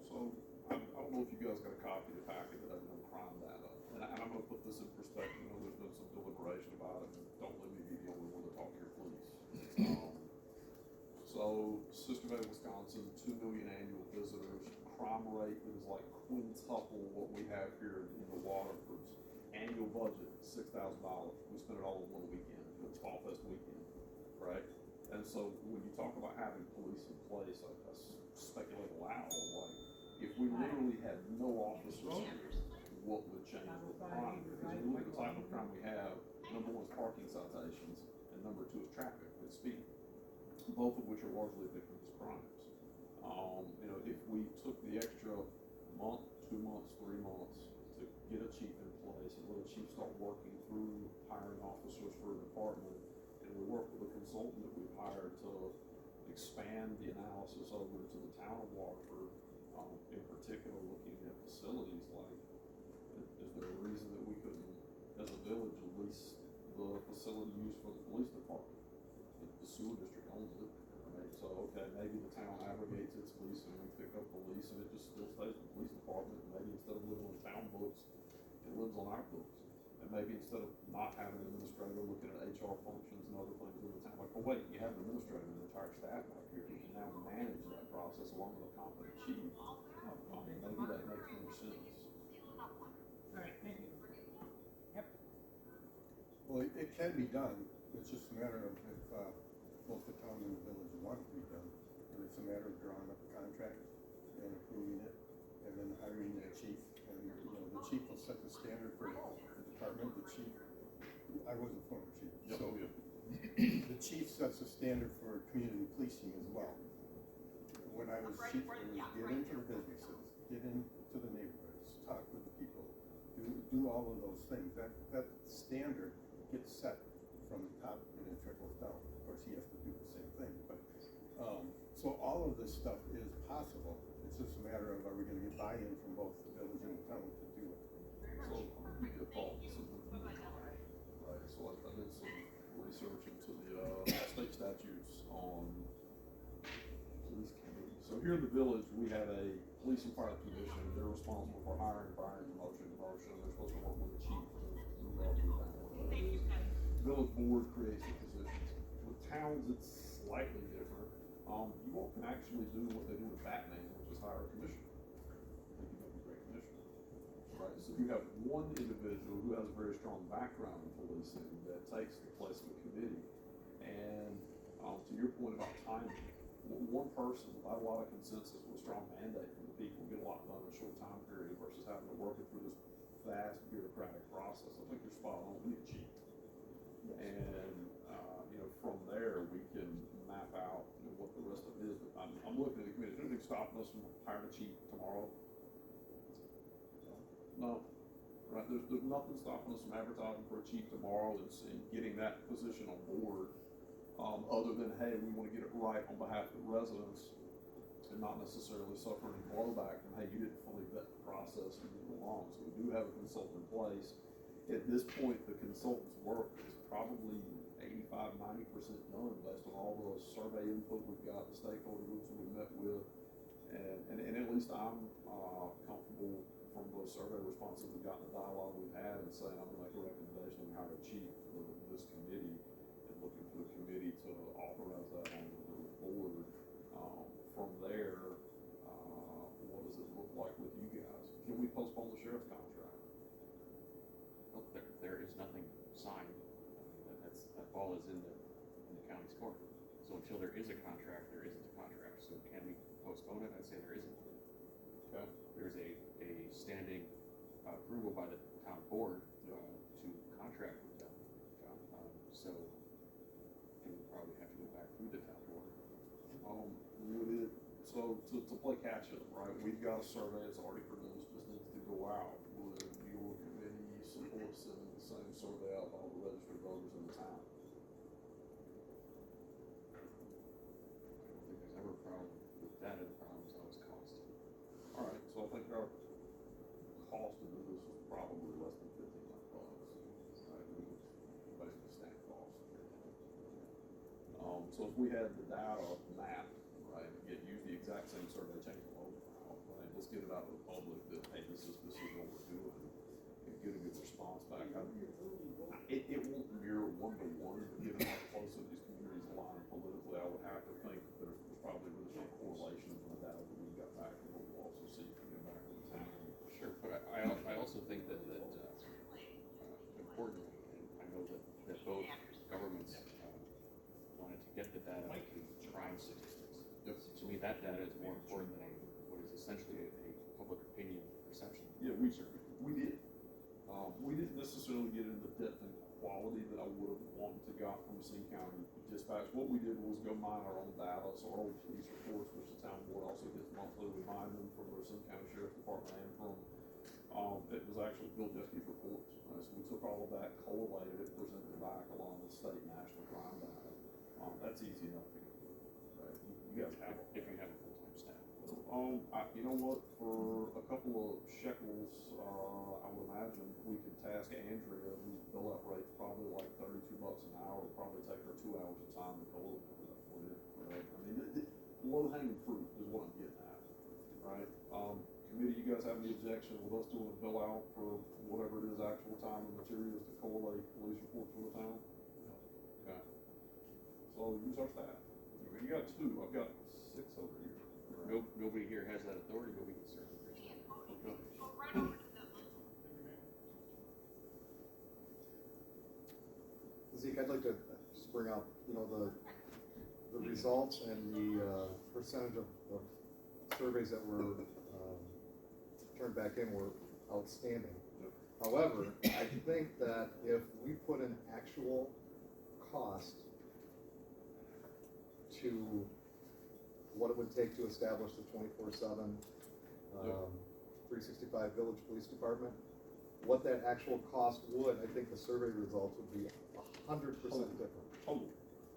So I don't know if you guys got a copy of the packet that has no crime data, and I'm going to put this in perspective. I know there's been some deliberation about it, and don't let me be the only one to talk to your police. So So, Sister Bay, Wisconsin, 2 million annual visitors. Crime rate is like quintuple what we have here in the Waterfords. Annual budget, $6,000. We spend it all in one weekend. It's Fall Fest weekend, right? And so when you talk about having police in place, I speculate aloud, like, if we literally had no officers, what would change with crime? Because when you look at the type of crime we have, number one is parking citations, and number two is traffic and speed, both of which are largely victimless crimes. If we took the extra month, 2 months, 3 months to get a chief in place and let a chief start working through hiring officers for a department, and we work with a consultant that we've hired to expand the analysis over to the town of Waterford, in particular looking at facilities like, is there a reason that we couldn't, as a village, lease the facility used for the police department? The sewer district owns it, right? So, okay, maybe the town aggregates its lease and we pick up the lease and it just still stays with the police department, and maybe instead of living on town books, it lives on our books. And maybe instead of not having an administrator looking at HR functions and other things in the town, like, oh wait, you have an administrator and an entire staff back here, you can now manage that process along with a competent chief. Maybe that makes more sense. Alright, thank you. Well, it can be done, it's just a matter of if, both the town and the village want it to be done. And it's a matter of drawing up a contract and approving it, and then hiring the chief. And, the chief will set the standard for the department, the chief, I was a former chief, so the chief sets the standard for community policing as well. When I was chief, it was get into the businesses, get into the neighborhoods, talk with the people, do all of those things. That standard gets set from the top and it trickles down. Of course, he has to do the same thing, but, so all of this stuff is possible. It's just a matter of, are we gonna get buy-in from both the village and the town to do it? So, you get Paul, this is right, so I did some research into the, state statutes on police committees. So here in the village, we have a police and fire commission. They're responsible for hiring, firing, promotion. They're supposed to work with the chief to move up, move down, whatever it is. Village board creates the positions. With towns, it's slightly different. You all can actually do what they do with Batman, which is hire a commissioner. I think you make a great commissioner, right? So you have one individual who has a very strong background in policing that takes the place of a committee. And to your point about timing, one person without a lot of consensus with a strong mandate from the people get a lot done in a short time period versus having to work it through this vast bureaucratic process. I think you're spot on. We need a chief. And, from there, we can map out what the rest of it is. But I'm looking at the committee. Is anything stopping us from hiring a chief tomorrow? No. Right? There's nothing stopping us from advertising for a chief tomorrow and getting that position on board. Other than, hey, we want to get it right on behalf of the residents and not necessarily suffer any blowback from, hey, you didn't fully vet the process and move along. So we do have a consultant in place. At this point, the consultant's work is probably 85–90% done based on all the survey input we've got, the stakeholder groups that we met with, and at least I'm comfortable from those survey responses we've got, the dialogue we've had, and saying I'm gonna make a recommendation on how to achieve this committee, and looking for the committee to authorize that on the board. From there, what does it look like with you guys? Can we postpone the sheriff's contract? Well, there is nothing signed. That ball is in the county's court. So until there is a contract, there isn't a contract. So can we postpone it? I'd say there isn't. Okay. There's a standing approval by the town board to contract with them. So it would probably have to go back through the town board. To play catch up, right? We've got a survey that's already produced, just needs to go out. Would your committee support sending the same survey out to all the registered voters in the town? I don't think there's ever a problem with that. The problem is always cost. All right, so I think our cost to do this is probably less than $1,500. Right? Basically stamp cost. So if we had the data mapped, right, use the exact same survey, change the logo out, right? Let's get it out to the public that, hey, this is what we're doing, and get a good response back. It won't mirror one-to-one, but given how close these communities align politically, I would have to think there's probably really no correlation from the data that we got back, and what we'll also see coming back from the town. Sure, but I also think that importantly, and I know that both governments wanted to get the data of the crime statistics. Yep. To me, that data is more important than what is essentially a public opinion perception. Yeah, we did. We didn't necessarily get into the depth and quality that I would have wanted to got from Racine County Dispatch. What we did was go mine our own data, so our old police reports, which the town board also gets monthly, we mine them from the Racine County Sheriff's Department and from, it was actually Bill Jeske's reports. So we took all of that, collated it, presented it back along with state and national crime data. That's easy enough to get. Right? You guys have If you have a full-time staff. you know what, for a couple of shekels, I would imagine we could task Andrea, whose bill out rate's probably like $32 an hour, it'd probably take her 2 hours of time to collate that for you, right? I mean, low-hanging fruit is what I'm getting at, right? Committee, you guys have any objection with us doing a bill out for whatever it is, actual time and materials to collate police reports for the town? No. Okay. So use our staff. You got 2, I've got 6 over here. Nobody here has that authority, but we can certainly reach out. Go right over to the. Zeke, I'd like to just bring up, the results and the percentage of surveys that were turned back in were outstanding. However, I think that if we put an actual cost to what it would take to establish the 24/7, 365 Village Police Department, what that actual cost would, I think the survey results would be 100% different. Totally.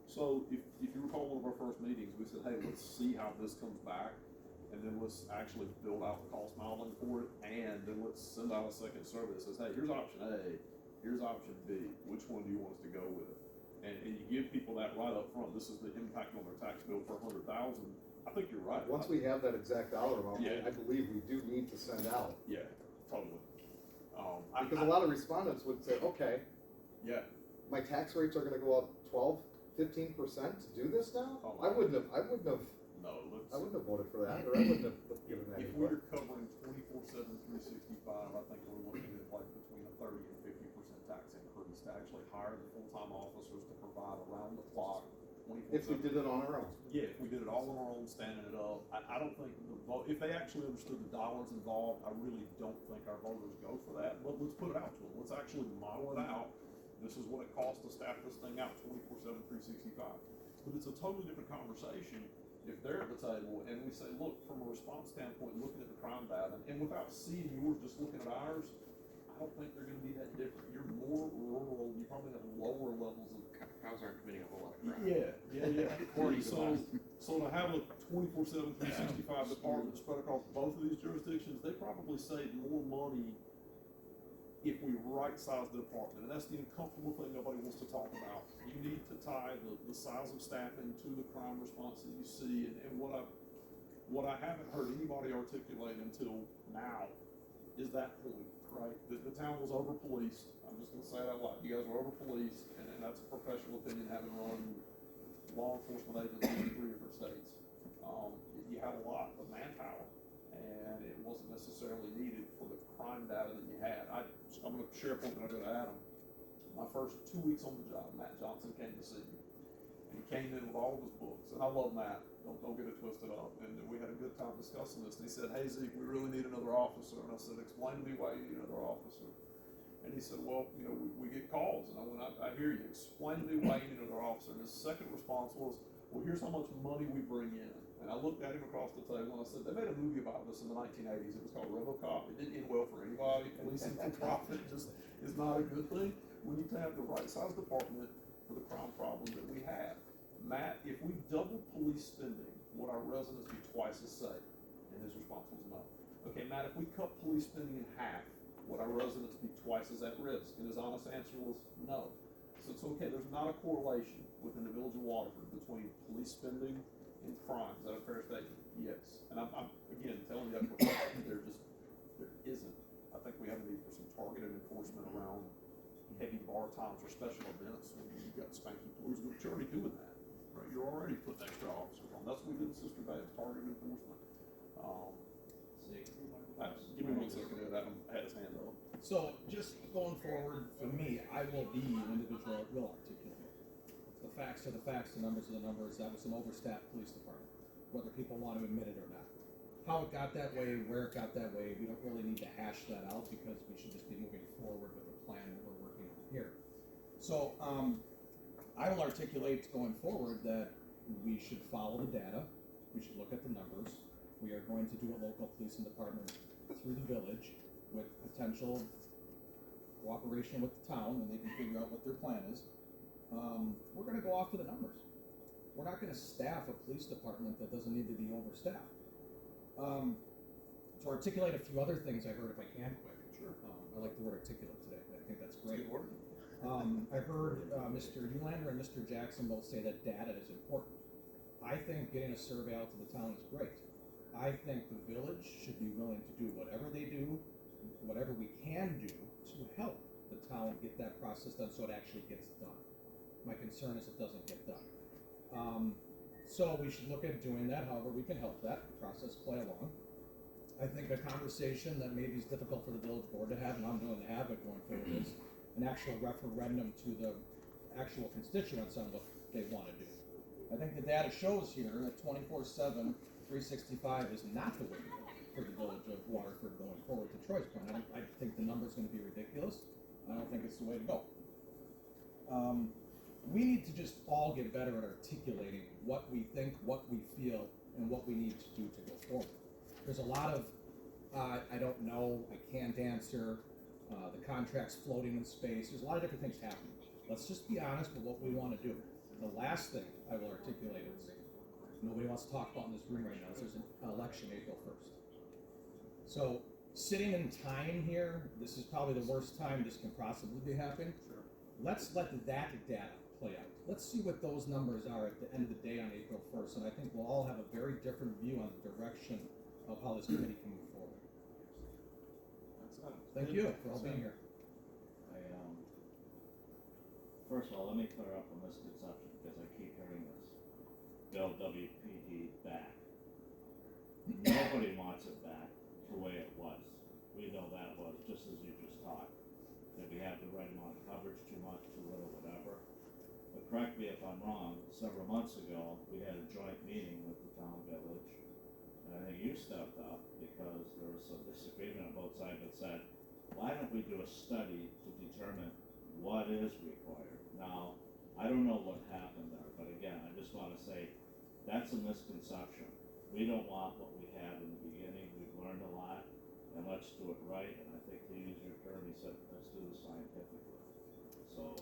So if you recall one of our first meetings, we said, hey, let's see how this comes back, and then let's actually build out the cost modeling for it, and then let's send out a second survey that says, hey, here's option A, here's option B, which one do you want us to go with? And you give people that right up front, this is the impact on their tax bill per 100,000. I think you're right. Once we have that exact dollar amount, Yeah. I believe we do need to send out. Yeah, totally. Because a lot of respondents would say, okay, Yeah. my tax rates are gonna go up 12-15% to do this now? Oh, I wouldn't have No, let's. voted for that, or I wouldn't have given that. If input. we're covering 24/7, 365, I think we're looking at like between a 30 and 50% tax increase to actually hire the full-time officers to provide around the clock, 24/7. If we did it on our own. Yeah, if we did it all on our own, standing it up, I don't think the vote, if they actually understood the dollars involved, I really don't think our voters go for that, but let's put it out to them, let's actually model it out. This is what it costs to staff this thing out 24/7, 365. But it's a totally different conversation if they're at the table and we say, look, from a response standpoint, looking at the crime data, and without seeing yours, just looking at ours, I don't think they're gonna be that different. You're more rural, you probably have lower levels of. Cows aren't committing a whole lot of crime. Yeah. According to So, us. so to have a 24/7, 365 department spread across both of these jurisdictions, they probably save more money if we right-size the department, and that's the uncomfortable thing nobody wants to talk about. You need to tie the size of staffing to the crime response that you see, and what I haven't heard anybody articulate until now is that point, right? The town was over-policed. I'm just gonna say that out loud. You guys were over-policed, and that's a professional opinion, having run law enforcement agencies in 3 different states. You had a lot of manpower, and it wasn't necessarily needed for the crime data that you had. I'm gonna share a point that I go to Adam. My first 2 weeks on the job, Matt Johnson came to see me, and he came in with all of his books, and I love Matt, don't get it twisted up, and we had a good time discussing this, and he said, hey Zeke, we really need another officer, and I said, explain to me why you need another officer. And he said, well, we get calls, and I went, I hear you, explain to me why you need another officer. And his second response was, well, here's how much money we bring in. And I looked at him across the table and I said, they made a movie about this in the 1980s. It was called RoboCop. It didn't end well for anybody. Policing for profit just is not a good thing. We need to have the right size department for the crime problem that we have. Matt, if we double police spending, would our residents be twice as safe? And his response was no. Okay, Matt, if we cut police spending in half, would our residents be twice as at risk? And his honest answer was no. So it's okay, there's not a correlation within the village of Waterford between police spending and crime. Is that a fair statement? Yes. And I'm again telling you that professionally, there isn't. I think we have a need for some targeted enforcement around heavy bar times or special events when you've got spanky police, which are already doing that, right? you're already putting extra officers on. That's what we did in Sister Bay, target enforcement. Give me 1 second, Adam had his hand up. So just going forward, for me, I will be an individual that will articulate. The facts are the facts, the numbers are the numbers. That was an overstaffed police department, whether people want to admit it or not. How it got that way, where it got that way, we don't really need to hash that out because we should just be moving forward with the plan that we're working on here. So I will articulate going forward that we should follow the data. We should look at the numbers. We are going to do a local policing department through the village with potential cooperation with the town, and they can figure out what their plan is. We're going to go off to the numbers. We're not going to staff a police department that doesn't need to be overstaffed. To articulate a few other things I heard, if I can, quick. Sure. I like the word articulate today. I think that's great. Good word. I heard Mr. Ulander and Mr. Jackson both say that data is important. I think getting a survey out to the town is great. I think the village should be willing to do whatever they do, whatever we can do to help the town get that process done so it actually gets done. My concern is it doesn't get done. So we should look at doing that, however we can help that process play along. I think a conversation that maybe is difficult for the village board to have, and I'm willing to have it going forward, is an actual referendum to the actual constituents on what they want to do. I think the data shows here that 24/7, 365 is not the way to go for the village of Waterford going forward to Troy's point. I think the number's going to be ridiculous. I don't think it's the way to go. We need to just all get better at articulating what we think, what we feel, and what we need to do to go forward. There's a lot of, I don't know, I can't answer, the contract's floating in space. There's a lot of different things happening. Let's just be honest with what we want to do. The last thing I will articulate is, nobody wants to talk about in this room right now, is there's an election April 1st. So, sitting in time here, this is probably the worst time this can possibly be happening. Sure. Let's let that data play out. Let's see what those numbers are at the end of the day on April 1st, and I think we'll all have a very different view on the direction of how this committee can move forward. Thank you for all being here. First of all, let me clear up a misconception, because I keep hearing this. Build WPD back. Nobody wants it back the way it was. We know that was, just as you just talked. Did we have the right amount of coverage, too much, too little, whatever? But correct me if I'm wrong, several months ago, we had a joint meeting with the town village. And I think you stepped up because there was some disagreement on both sides that said, why don't we do a study to determine what is required? Now, I don't know what happened there, but again, I just want to say, that's a misconception. We don't want what we had in the beginning. We've learned a lot, and let's do it right. And I think to use your term, he said, let's do this scientifically. So,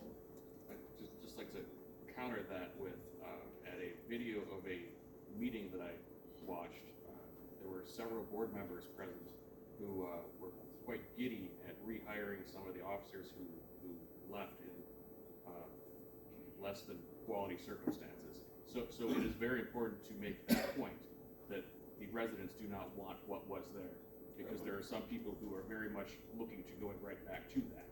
I'd just like to counter that with, at a video of a meeting that I watched, there were several board members present who were quite giddy at rehiring some of the officers who left in less than quality circumstances. So it is very important to make that point, that the residents do not want what was there, because there are some people who are very much looking to going right back to that.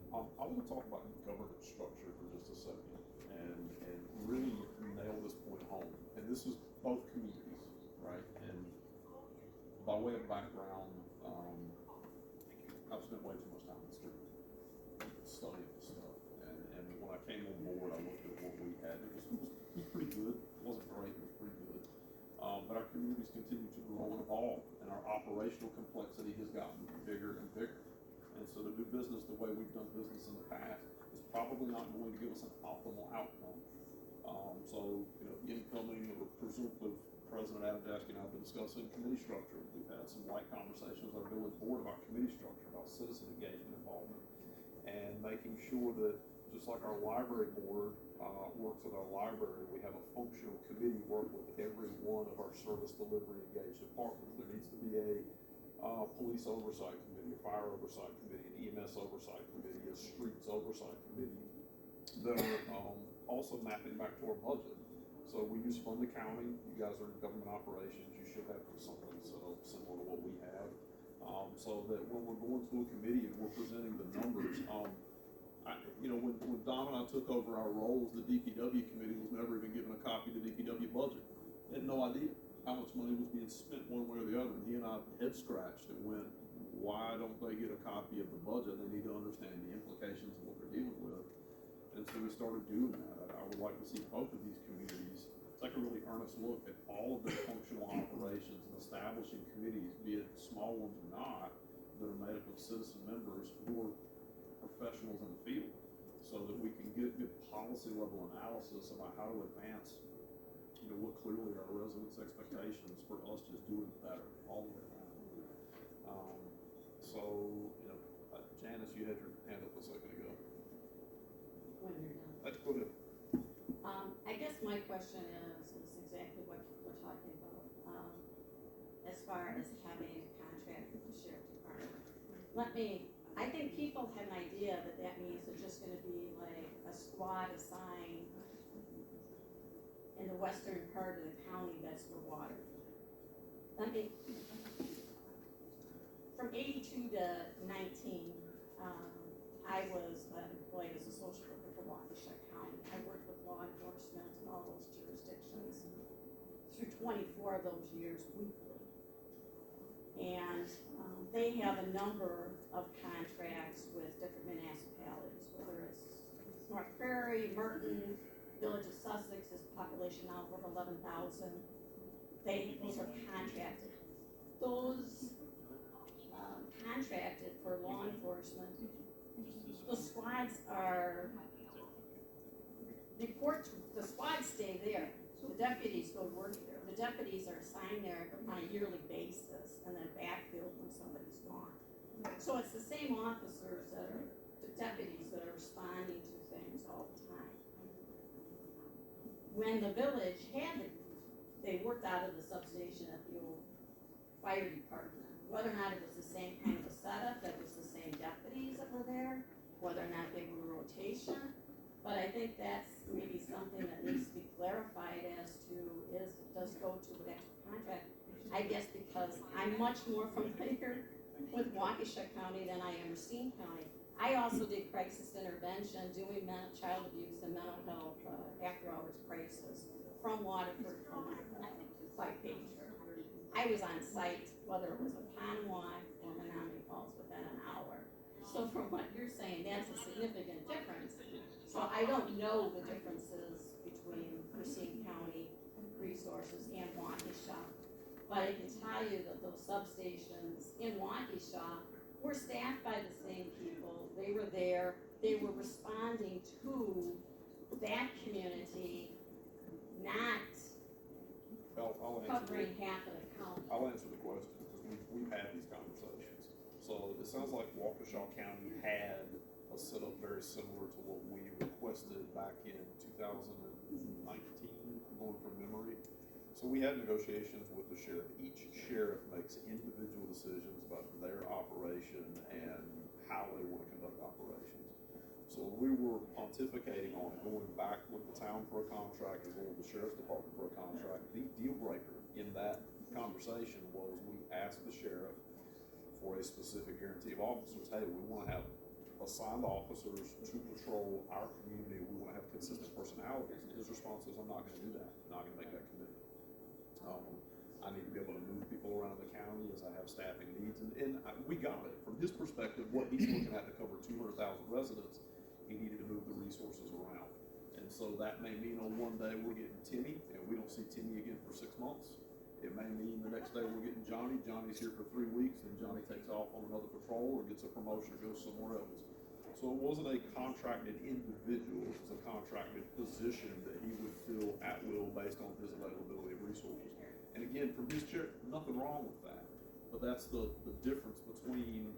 I want to talk about governance structure for just a second and really nail this point home. And this is both communities, right? And by way of background, I've spent way too much time in the street studying this stuff. And when I came on board, I looked at what we had. It was pretty good. It wasn't great, it was pretty good. But our communities continue to grow and evolve, and our operational complexity has gotten bigger and bigger. And so to do business the way we've done business in the past is probably not going to give us an optimal outcome. So, you know, incoming or presumptive President Adamowski and I have been discussing committee structure. We've had some light conversations with our village board about committee structure, about citizen engagement involvement, and making sure that just like our library board works with our library, we have a functional committee work with every one of our service delivery engaged departments. There needs to be a police oversight committee, a fire oversight committee, an EMS oversight committee, a streets oversight committee that are also mapping back to our budget. So we use fund accounting. You guys are in government operations. You should have something similar to what we have. So that when we're going to a committee and we're presenting the numbers, when Don and I took over our roles, the DPW committee was never even given a copy of the DPW budget. Had no idea how much money was being spent one way or the other. And he and I head scratched and went, why don't they get a copy of the budget? They need to understand the implications of what they're dealing with. And so we started doing that. I would like to see both of these communities take a really earnest look at all of their functional operations and establishing committees, be it small ones or not, that are made up of citizen members who are professionals in the field, so that we can get good policy level analysis about how to advance, what clearly are our residents' expectations for us just doing better all the way around. Janice, you had your hand up a second ago. When you're done. That's good. I guess my question is exactly what we're talking about, as far as having a contract with the sheriff department. I think people have an idea that means there's just gonna be like a squad assigned in the western part of the county that's for water. From 82 to 19, I was employed as a social worker for Waterford County. I worked with law enforcement in all those jurisdictions through 24 of those years weekly. And they have a number of contracts with different municipalities, whether it's North Prairie, Merton, Village of Sussex is a population now of over 11,000. Those are contracted. Those contracted for law enforcement, the squads are the squads stay there. The deputies go work there. The deputies are assigned there on a yearly basis and then backfilled when somebody's gone. So it's the same officers that are, the deputies that are responding to things all the time. When the village they worked out of the substation at the old fire department. Whether or not it was the same kind of a setup, that was the same deputies that were there, whether or not they were rotation. But I think that's maybe something that needs to be clarified as to does go to an extra contract. I guess because I'm much more familiar with Waukesha County than I am Racine County. I also did crisis intervention, doing child abuse and mental health after hours crisis from Waterford March, 5-pager. I was on site, whether it was a Panama or Menominee Falls, within an hour. So from what you're saying, that's a significant difference. So I don't know the differences between Racine County resources and Waukesha, but I can tell you that those substations in Waukesha were staffed by the same people. They were there. They were responding to that community, not covering half of the county. I'll answer the question, because we've had these conversations. So it sounds like Waukesha County had a setup very similar to what we requested back in 2019, going from memory. So we had negotiations with the sheriff. Each sheriff makes individual decisions about their operation and how they want to conduct operations. So when we were pontificating on going back with the town for a contract and going with the sheriff's department for a contract, the deal breaker in that conversation was we asked the sheriff for a specific guarantee of officers. Hey, we want to have assigned officers to patrol our community. We want to have consistent personalities. And his response was, I'm not going to do that. I'm not going to make that commitment. I need to be able to move people around the county as I have staffing needs. And we got it. From his perspective, what he's looking at to cover 200,000 residents, he needed to move the resources around. And so that may mean on one day we're getting Timmy, and we don't see Timmy again for 6 months. It may mean the next day we're getting Johnny. Johnny's here for 3 weeks, and Johnny takes off on another patrol or gets a promotion or goes somewhere else. So it wasn't a contracted individual, it was a contracted position that he would fill at will based on his availability of resources. And again, from his chair, nothing wrong with that. But that's the difference between,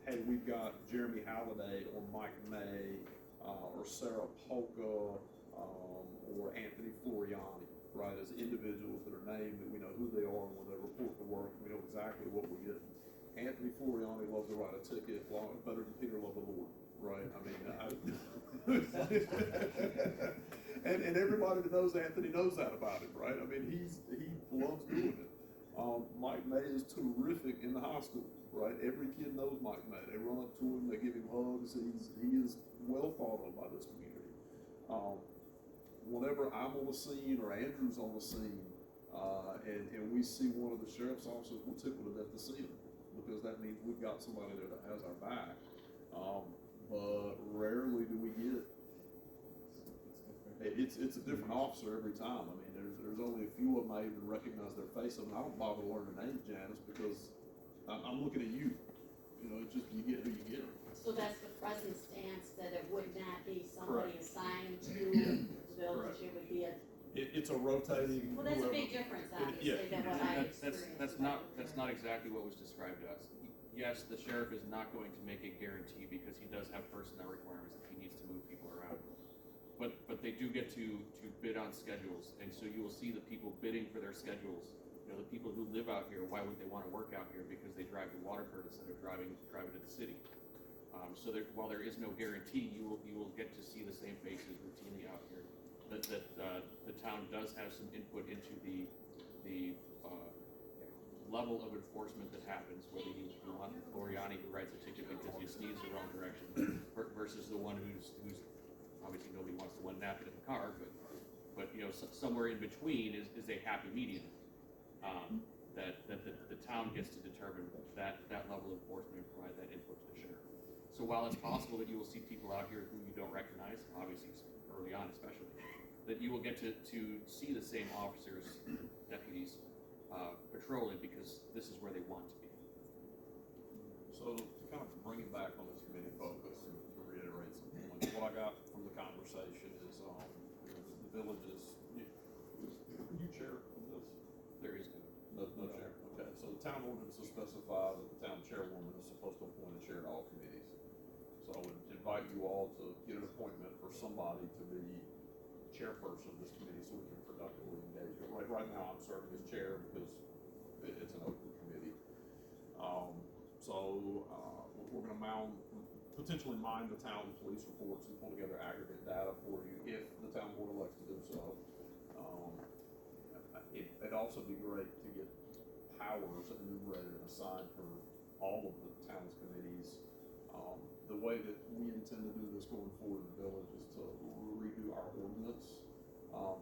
hey, we've got Jeremy Halliday or Mike May or Sarah Polka or Anthony Floriani, right, as individuals that are named, that we know who they are when they report to work, and we know exactly what we're getting. Anthony Floriani loves to write a ticket better than Peter loved the Lord, right? I mean, and everybody that knows Anthony knows that about him, right? I mean, he loves doing it. Mike May is terrific in the high school, right? Every kid knows Mike May. They run up to him, they give him hugs. He is well thought of by this community. Whenever I'm on the scene or Andrew's on the scene, and we see one of the sheriff's officers, we're tickled to death to see him, because that means we've got somebody there that has our back. But rarely do we get it. It's a different officer every time. I mean, there's only a few of them I even recognize their face of, and I don't bother to learn their names, Janice, because I'm looking at you. You know, it's just you get who you get. So that's the present stance, that it would not be somebody Correct. assigned to the village, it would be a. It's a rotating. Well, that's a whoever. big difference, Yeah. obviously, than what I experienced. That's not exactly what was described to us. Yes, the sheriff is not going to make a guarantee because he does have personnel requirements that he needs to move people around. But they do get to bid on schedules, and so you will see the people bidding for their schedules. You know, the people who live out here, why would they want to work out here? Because they drive to Waterford instead of driving to the city. So while there is no guarantee, you will get to see the same faces routinely out here. That the town does have some input into the level of enforcement that happens, whether you want Loriani who writes a ticket because you sneeze the wrong direction versus the one who's obviously nobody wants the one napping in the car, but you know, somewhere in between is a happy medium. That the town gets to determine that level of enforcement and provide that input to the sheriff. So while it's possible that you will see people out here who you don't recognize, obviously early on especially, that you will get to see the same officers, deputies, patrolling because this is where they want to be. So to kind of bring it back on this committee focus and to reiterate some points, what I got from the conversation is the villages. You chair of this? There is No chair. Okay, so the town ordinance will specify that the town chairwoman is supposed to appoint a chair to all committees. So I would invite you all to get an appointment for somebody to be chairperson of this committee so we can productively engage. But right now I'm serving as chair because it's an open committee. We're gonna potentially mine the town police reports and pull together aggregate data for you if the town board elects to do so. It'd also be great to get powers enumerated and assigned for all of the town's committees. The way that we intend to do this going forward in the village is to redo our ordinance.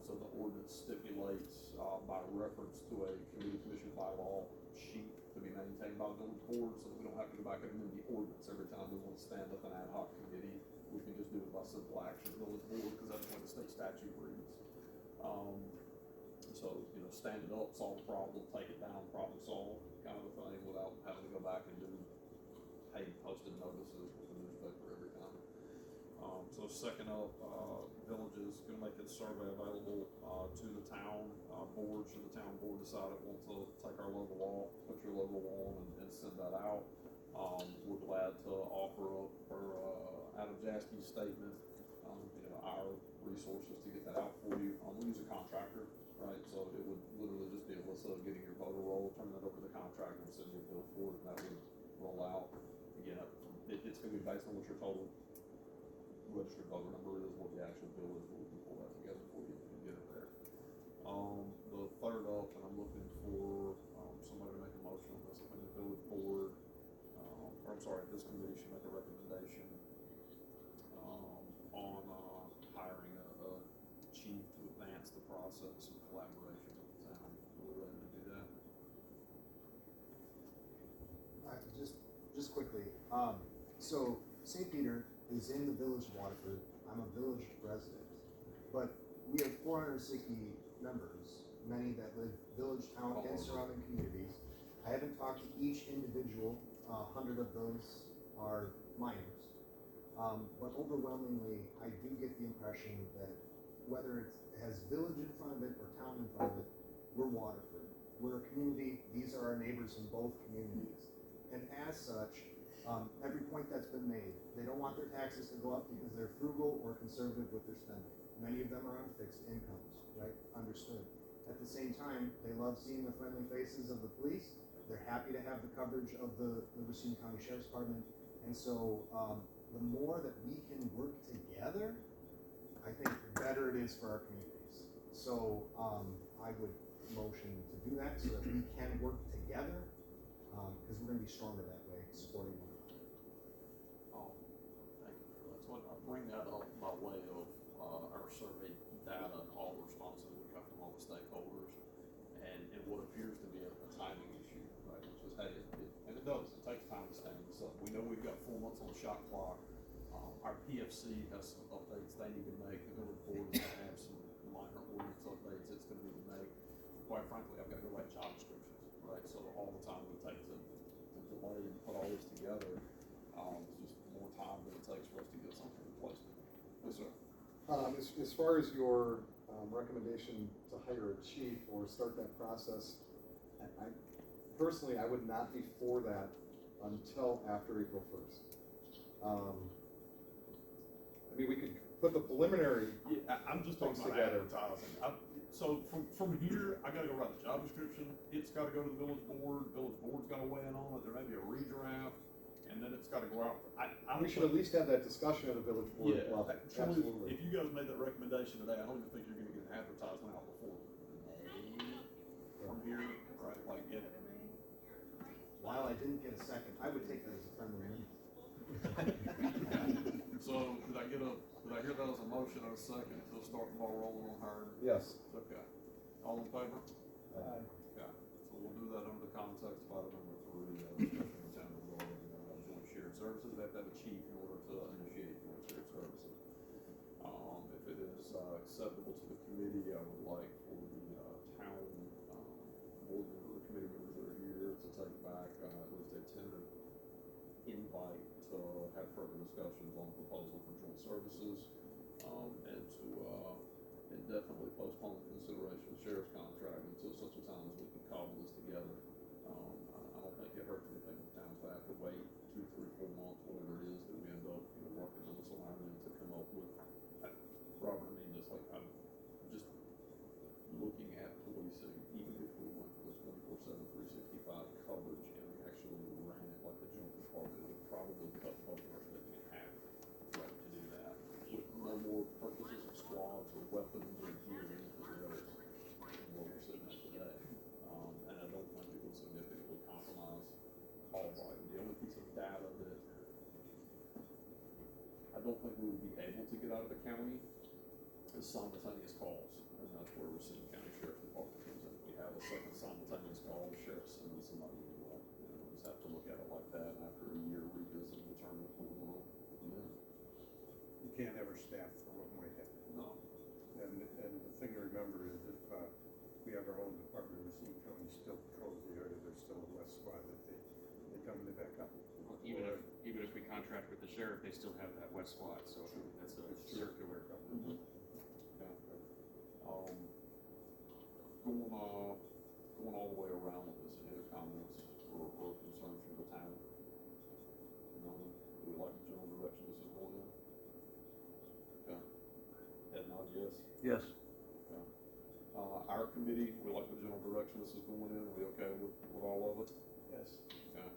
So the ordinance stipulates by reference to a committee commission bylaw sheet to be maintained by the village board, so that we don't have to go back and amend the ordinance every time we want to stand up an ad hoc committee. We can just do it by simple action, village board, because that's what the state statute reads. So, you know, stand it up, solve a problem, take it down, problem solve, kind of a thing, without having to go back and do posted notices with the newspaper every time. So second up, villages gonna make its survey available to the town board. Should the town board decide it wants to take our logo off, put your logo on, and send that out. We're glad to offer up for Adam Jaskie's statement, our resources to get that out for you. We use a contractor, right? So it would literally just be Alyssa getting your voter roll, turning that over to the contractor, and sending your bill for it, and that would roll out. Again, it's gonna be based on what your total registered voter number is, what the actual bill is, but we can pull that together for you and get it there. The third up, and I'm looking for somebody to make a motion on this. I think the village board, this committee should make a recommendation on hiring a chief to advance the process of collaboration with the town. Are we ready to do that? Just quickly, so St. Peter is in the village of Waterford. I'm a village resident, but we have 460 members, many that live village, town, and surrounding communities. I haven't talked to each individual. 100 of those are minors, but overwhelmingly, I do get the impression that whether it has village in front of it or town in front of it, we're Waterford. We're a community. These are our neighbors in both communities. And as such, every point that's been made, they don't want their taxes to go up because they're frugal or conservative with their spending. Many of them are on fixed incomes, right? Understood. At the same time, they love seeing the friendly faces of the police. They're happy to have the coverage of the Racine County Sheriff's Department. And so the more that we can work together, I think the better it is for our communities. So I would motion to do that so that we can work together, because we're gonna be stronger that way, supporting one another. Thank you for that. So I bring that up by way of, our survey data and all the responses we got from all the stakeholders, and what appears to be a timing issue, right, which is, hey, and it does, it takes time to stand this up. We know we've got 4 months on the shot clock. Our PFC has some updates they need to make. The village board is gonna have some minor ordinance updates it's gonna need to make. Quite frankly, I've gotta go write job descriptions, right? So all the time it takes to delay and put all this together, it's just more time than it takes for us to get something in place. Yes, sir. As far as your recommendation to hire a chief or start that process, personally, I would not be for that until after April 1st. I mean, we could put the preliminary I'm just talking about together. advertising. So from here, I gotta go write the job description. It's gotta go to the village board. Village board's gotta weigh in on it. There may be a redraft, and then it's gotta go out. We should at least have that discussion at a village board Yeah, level. truly, Absolutely. if you guys made that recommendation today, I don't even think you're gonna get an advertisement out before May from here, right? Like, yeah. While I didn't get a second, I would take that as a friendly meeting. So did I hear that as a motion and a second to start the ball rolling on hiring? Yes. Okay. All in favor? Aye. Okay. So we'll do that under the context of item number 3, discussion of the town regarding joint shared services. They have to have a chief in order to initiate joint shared services. If it is acceptable to the committee, I would like for the town board member, committee members that are here to take back at least a tentative invite to have further discussions on the proposal for joint services, and to indefinitely postpone the consideration of the sheriff's contract until such a time as we can cobble this together. I don't think it hurts anything if the town's have to wait 2, 3, 4 months, whatever it is that we end up, working on this alignment to come up with. Robert, I mean this, like, I'm just looking at policing, even if we went with 24/7, 365 coverage and we actually ran it like the joint department, it would probably cut both of our spending in half, right, to do that. With no more purchases of squads or weapons or gear into the roads than what we're sitting at today. And I don't think it would significantly compromise call volume. The only piece of data that I don't think we would be able to get out of the county is simultaneous calls, and that's where we're seeing county sheriff's department comes in. We have a second simultaneous call, the sheriff sends somebody anyway. We just have to look at it like that, and after a year revisit and determine if we want to come in. You can't ever staff for what might happen. No. And the thing to remember is if we have our own department, Racine County still patrols the area, there's still a West Squad that they come and they back up. Even if we contract with the sheriff, they still have that west squad, so that's a circular. Mm-hmm. Going all the way around with this, any other comments or concerns from the town? Do we like the general direction this is going in? Okay. Head nod, yes? Yes. Okay. Our committee, we like the general direction this is going in. Are we okay with all of it? Yes. Okay.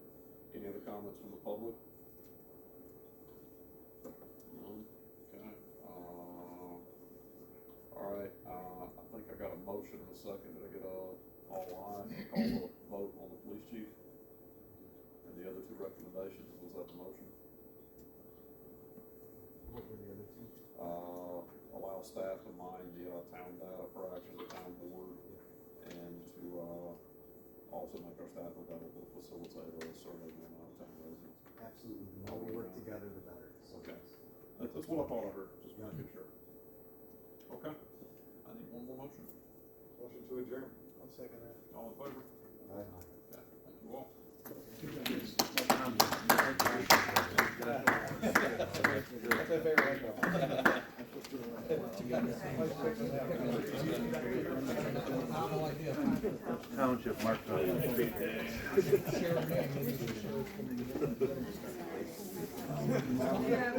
Any other comments from the public? None? Okay. All right, I think I got a motion in a second. Did I get all aye? Call a vote on the police chief? And the other 2 recommendations, was that the motion? What were the other two? Allow staff to mine the town data for action, the town board, and to also make our staff available to facilitate a survey on town residents. Absolutely, the more we work together, the better. So Okay. That's what I thought I heard, just making sure. Okay, I need one more motion. Motion to adjourn. I'll second that. All in favor? Aye. Okay, thank you all. That's my favorite echo. Township Mark. We have,